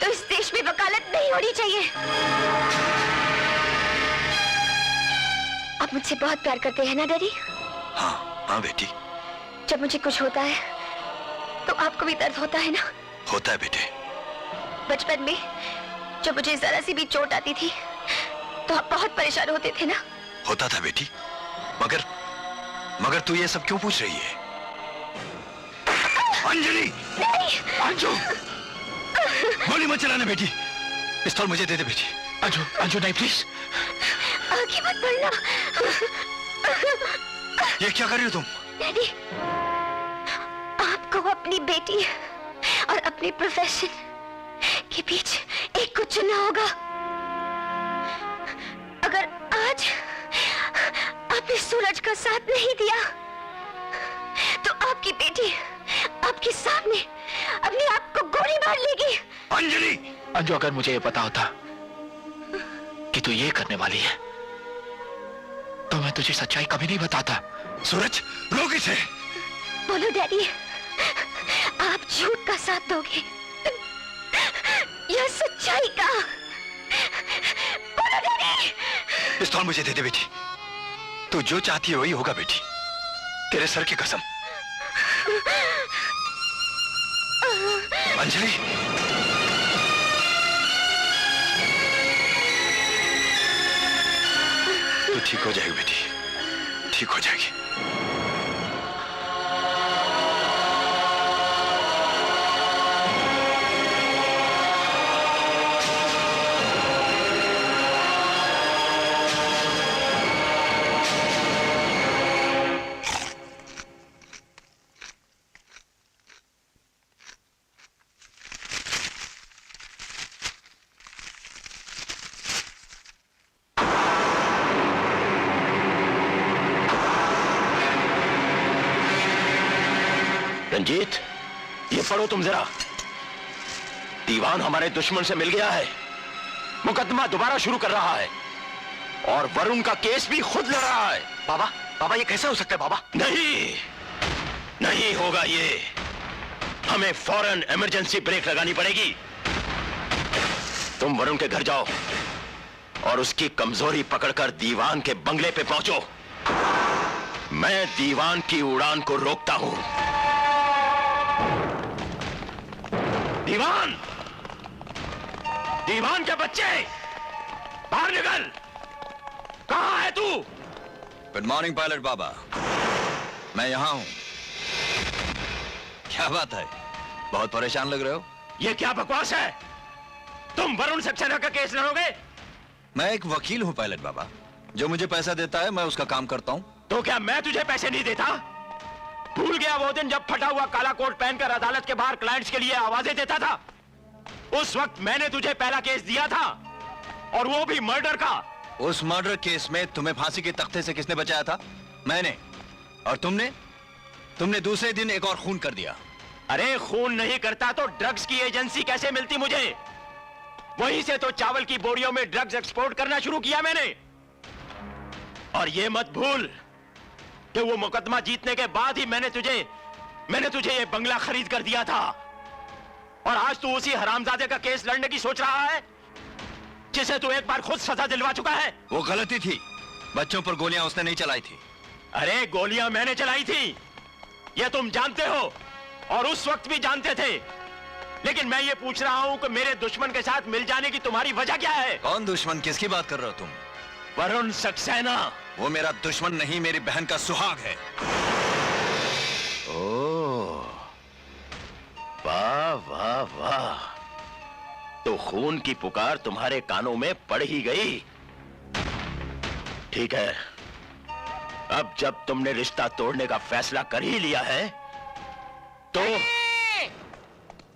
तो इस देश में वकालत नहीं होनी चाहिए। आप मुझसे बहुत प्यार करते हैं ना डैडी? हाँ हाँ बेटी। जब मुझे कुछ होता है तो आपको भी दर्द होता है ना? होता है बेटे। बचपन में जब मुझे जरा सी भी चोट आती थी तो आप बहुत परेशान होते थे ना? होता था बेटी, मगर तू ये सब क्यों पूछ रही है? अंजलि! नहीं! अंजू! गोली मत चलाना बेटी। पिस्तौल मुझे दे दे बेटी। अंजू, अंजू नहीं प्लीज। आगे मत बढ़ना। ये क्या कर रही हो तुम? डैडी, आपको अपनी बेटी और अपने प्रोफेशन के बीच एक को चुनना होगा। अगर आज आपने सूरज का साथ नहीं दिया तो आपकी बेटी आपके सामने अपने आप को गोली मार लेगी। अंजलि! अंजू, अगर मुझे ये पता होता कि तू ये करने वाली है तो मैं तुझे सच्चाई कभी नहीं बताता। सूरज, रोक इसे। बोलो डैडी, आप झूठ का साथ दोगे या सच्चाई का? बोलो डैडी। पिस्तौल मुझे दे दे बेटी। तू जो चाहती है वही होगा बेटी, तेरे सर की कसम। अंजलि! तू ठीक हो जाएगी बेटी, ठीक हो जाएगी। रंजीत, ये पढ़ो तुम जरा। दीवान हमारे दुश्मन से मिल गया है, मुकदमा दोबारा शुरू कर रहा है और वरुण का केस भी खुद लड़ रहा है। बाबा ये कैसे हो सकता है बाबा? नहीं होगा ये। हमें फौरन इमरजेंसी ब्रेक लगानी पड़ेगी। तुम वरुण के घर जाओ और उसकी कमजोरी पकड़कर दीवान के बंगले पे पहुंचो। मैं दीवान की उड़ान को रोकता हूं। दीवान के बच्चे, बाहर निकल। कहां है तू? गुड मॉर्निंग पायलट बाबा, मैं यहां हूं। क्या बात है, बहुत परेशान लग रहे हो? ये क्या बकवास है? तुम वरुण सक्सेना का केस लड़ोगे? मैं एक वकील हूं पायलट बाबा, जो मुझे पैसा देता है मैं उसका काम करता हूं। तो क्या मैं तुझे पैसे नहीं देता? भूल गया वो दिन जब फटा हुआ काला कोट पहनकर अदालत के बाहर क्लाइंट्स के लिए आवाजें देता था? उस वक्त मैंने तुझे पहला केस दिया था, और वो भी मर्डर का। उस मर्डर केस में तुम्हें फांसी के तख्ते से किसने बचाया था? मैंने। और तुमने दूसरे दिन एक और खून कर दिया। अरे खून नहीं करता तो ड्रग्स की एजेंसी कैसे मिलती मुझे? वहीं से तो चावल की बोरियों में ड्रग्स एक्सपोर्ट करना शुरू किया मैंने। और ये मत भूल कि वो मुकदमा जीतने के बाद ही मैंने तुझे ये बंगला खरीद कर दिया था। और आज तू उसी हरामजादे का केस लड़ने की सोच रहा है जिसे तू एक बार खुद सजा दिलवा चुका है। वो गलती थी, बच्चों पर गोलियां उसने नहीं चलाई थी। अरे गोलियां मैंने चलाई थी, ये तुम जानते हो और उस वक्त भी जानते थे। लेकिन मैं ये पूछ रहा हूं कि मेरे दुश्मन के साथ मिल जाने की तुम्हारी वजह क्या है? कौन दुश्मन? किसकी बात कर रहे हो तुम? वरुण सक्सेना। वो मेरा दुश्मन नहीं, मेरी बहन का सुहाग है। ओह, वाह वाह वाह, तो खून की पुकार तुम्हारे कानों में पड़ ही गई। ठीक है, अब जब तुमने रिश्ता तोड़ने का फैसला कर ही लिया है तो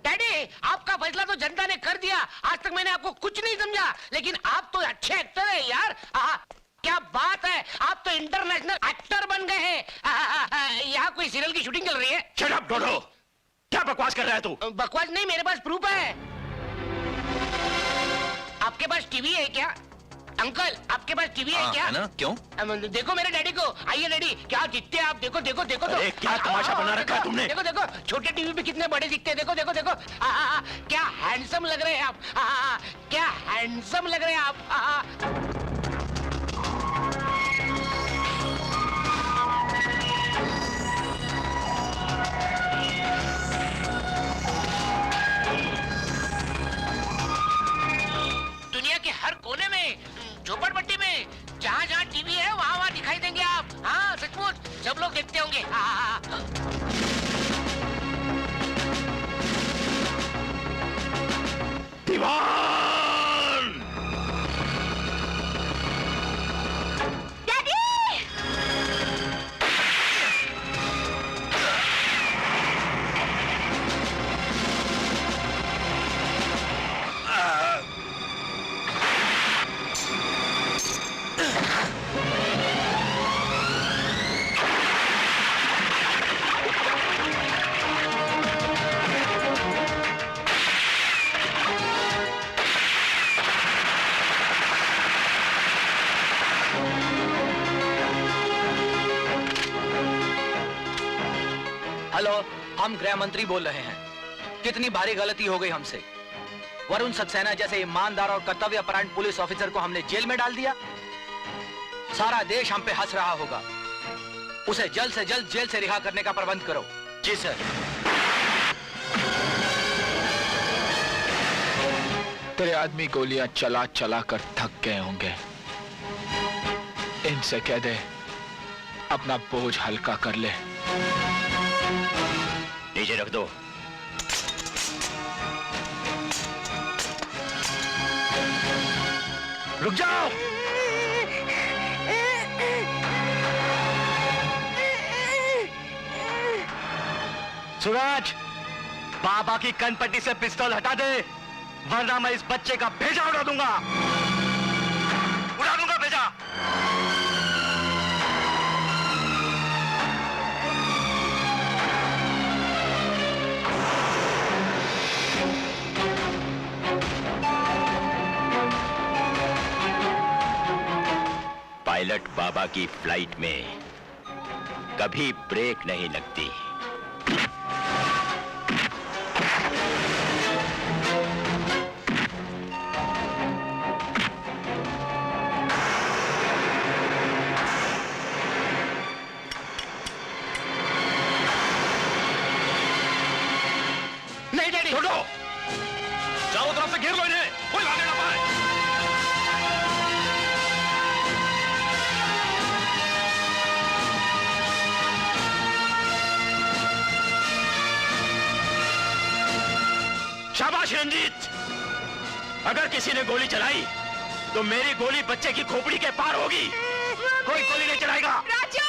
डैडी, आपका फैसला तो जनता ने कर दिया। आज तक मैंने आपको कुछ नहीं समझा, लेकिन आप तो अच्छे एक्टर हैं यार। क्या बात है, आप तो इंटरनेशनल एक्टर बन गए हैं। यहाँ कोई सीरियल की शूटिंग चल रही है? शट अप डोडो, क्या बकवास कर रहा है तू? बकवास नहीं, मेरे पास प्रूफ है। आपके पास टीवी है क्या अंकल? आपके पास टीवी है क्या? है ना? क्यों? देखो मेरे डैडी को। आइए डैडी, क्या दिखते हैं आप। देखो देखो देखो तो। क्या तमाशा बना रखा है तुमने? देखो देखो, छोटे टीवी पे कितने बड़े दिखते हैं। देखो देखो देखो, क्या हैंडसम लग रहे हैं आप। क्या हैंडसम लग रहे हैं आप। दुनिया के हर कोने में, झोपड़पट्टी में, जहाँ जहाँ टीवी है वहाँ वहाँ दिखाई देंगे आप। हाँ सचमुच, सब लोग देखते होंगे। दीवान! डैडी! हेलो, हम गृह मंत्री बोल रहे हैं। कितनी भारी गलती हो गई हमसे। वरुण सक्सेना जैसे ईमानदार और कर्तव्यपरायण पुलिस ऑफिसर को हमने जेल में डाल दिया। सारा देश हम पे हंस रहा होगा। उसे जल्द से जल्द जेल से रिहा करने का प्रबंध करो। जी सर। तेरे आदमी गोलियां चला चला कर थक गए होंगे। इनसे कह दे अपना बोझ हल्का कर ले। नीचे रख दो। रुक जाओ। सूरज, बाबा की कनपट्टी से पिस्तौल हटा दे, वरना मैं इस बच्चे का भेजा उड़ा दूंगा। उड़ा दूंगा भेजा। पायलट बाबा की फ्लाइट में कभी ब्रेक नहीं लगती। नहीं डैडी, छोड़ो, चारों तरफ से घेर लो इन्हें, कोई भागने ना पाए। शाबाश रंजीत, अगर किसी ने गोली चलाई तो मेरी गोली बच्चे की खोपड़ी के पार होगी। कोई गोली नहीं चलाएगा। राजू!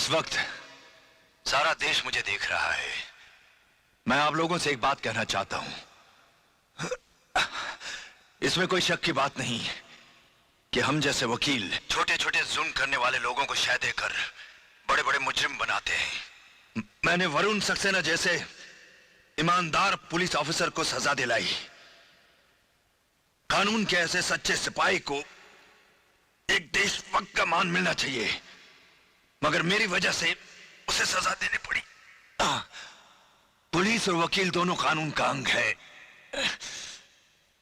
इस वक्त सारा देश मुझे देख रहा है। मैं आप लोगों से एक बात कहना चाहता हूं। इसमें कोई शक की बात नहीं कि हम जैसे वकील छोटे छोटे जुल्म करने वाले लोगों को शह देकर बड़े बड़े मुजरिम बनाते हैं। मैंने वरुण सक्सेना जैसे ईमानदार पुलिस ऑफिसर को सजा दिलाई। कानून के ऐसे सच्चे सिपाही को एक देशभक्त का मान मिलना चाहिए, मगर मेरी वजह से उसे सजा देनी पड़ी। पुलिस और वकील दोनों कानून का अंग है।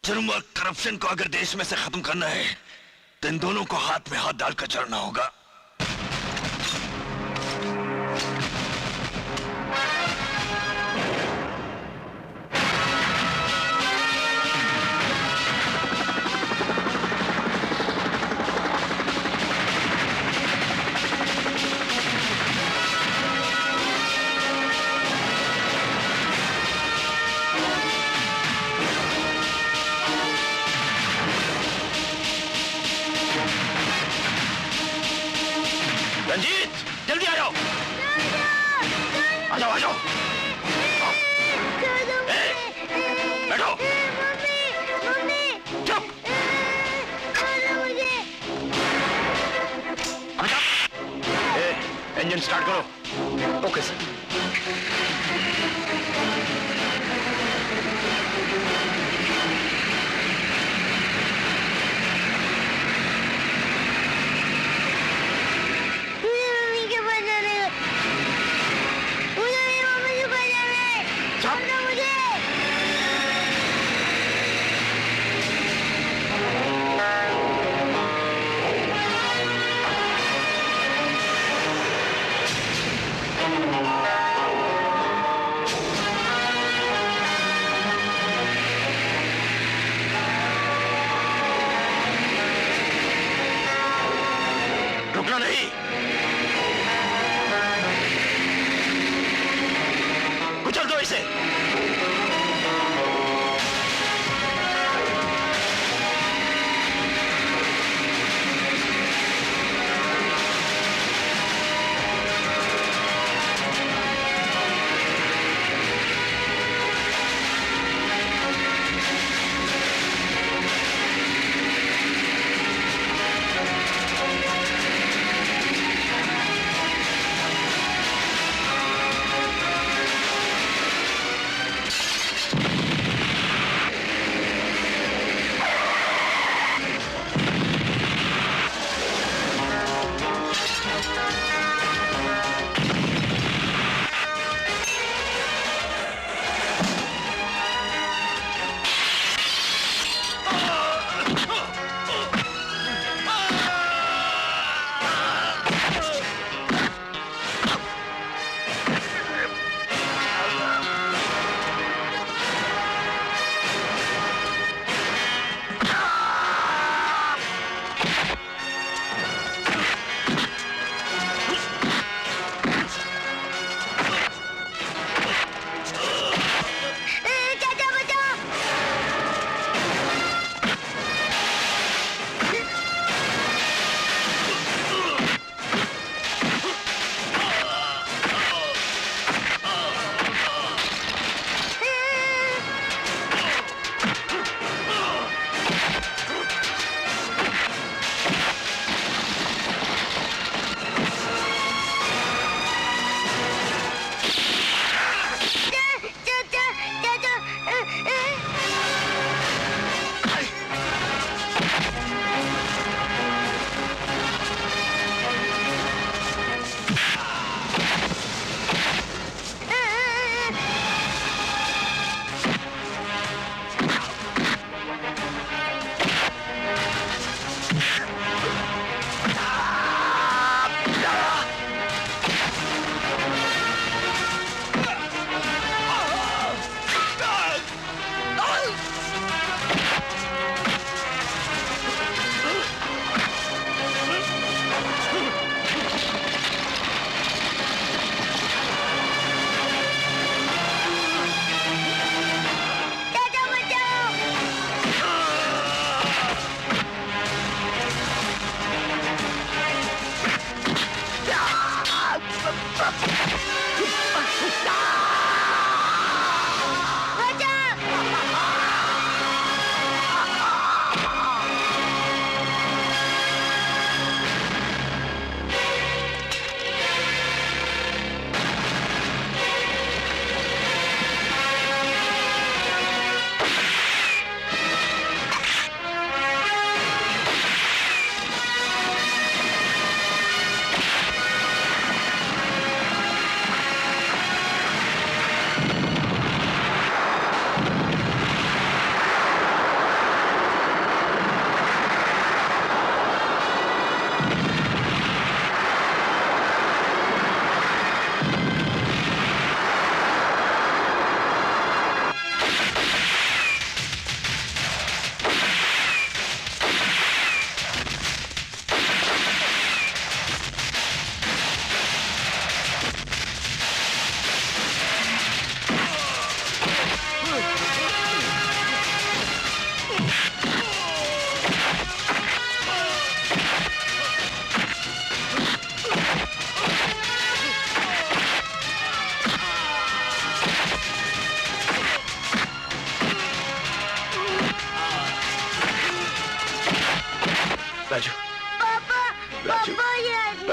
जुर्म और करप्शन को अगर देश में से खत्म करना है तो इन दोनों को हाथ में हाथ डालकर चलना होगा। रंजीत, जल्दी आ जाओ। आ जाओ, आ जाओ। बैठो। चुप। इंजन स्टार्ट करो। Okay sir.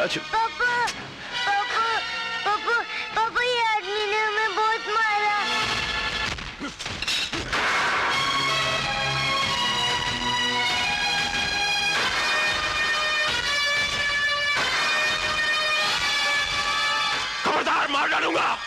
राजू। पापा पापा पापा पापा, ये आदमी ने हमें बहुत मारा। खबरदार, मार डालूंगा।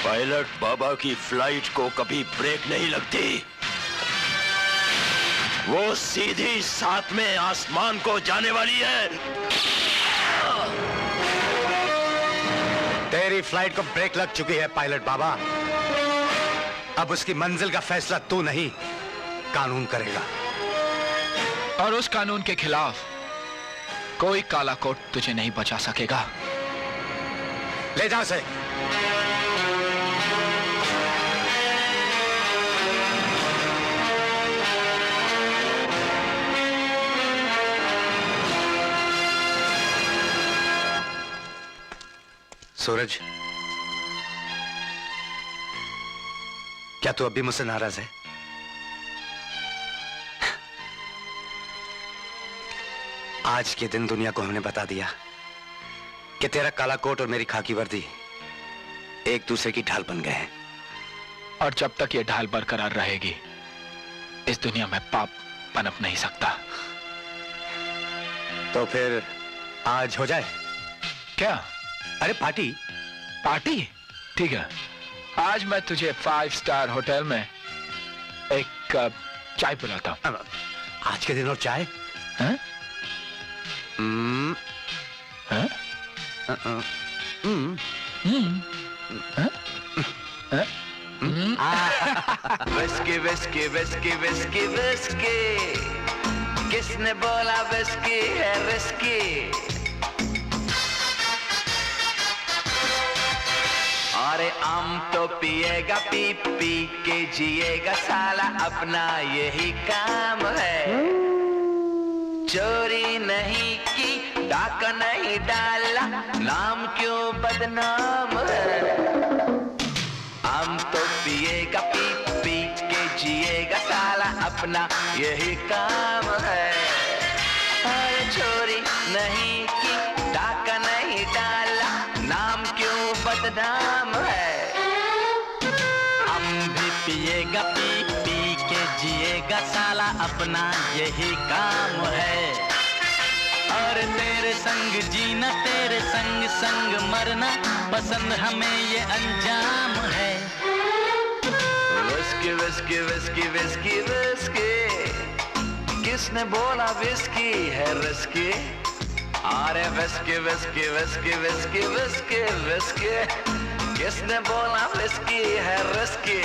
पायलट बाबा की फ्लाइट को कभी ब्रेक नहीं लगती। वो सीधी सातवें आसमान को जाने वाली है। तेरी फ्लाइट को ब्रेक लग चुकी है पायलट बाबा। अब उसकी मंजिल का फैसला तू नहीं, कानून करेगा। और उस कानून के खिलाफ कोई काला कोट तुझे नहीं बचा सकेगा। ले जा उसे। सूरज, क्या तू अभी मुझसे नाराज है? आज के दिन दुनिया को हमने बता दिया कि तेरा काला कोट और मेरी खाकी वर्दी एक दूसरे की ढाल बन गए हैं। और जब तक ये ढाल बरकरार रहेगी, इस दुनिया में पाप पनप नहीं सकता। तो फिर आज हो जाए क्या? अरे पार्टी। पार्टी? ठीक है, आज मैं तुझे 5 स्टार होटल में एक कप चाय पिलाता हूं। आज के दिन और चाय? हैं? हैं? Whisky whisky whisky whisky whisky, किसने बोला विस्की है रिस्की? अरे आम तो पिएगा, पी पी के जिएगा साला, अपना यही काम है। चोरी नहीं की, डाका नहीं डाला, नाम क्यों बदनाम है? आम तो पिएगा, पी पी के जिएगा साला, अपना यही काम है। अरे चोरी नहीं की, डाका नहीं डाला, नाम क्यों बदनाम है? हम भी पिएगा, पी पी के जिएगा साला, अपना यही काम है। और तेरे संग जीना, तेरे संग संग मरना, पसंद हमें ये अंजाम है। Whisky whisky whisky whisky whisky, किसने बोला विस्की है रिस्की? अरे whisky whisky whisky whisky whisky whisky, किसने बोला विस्की है रिस्की?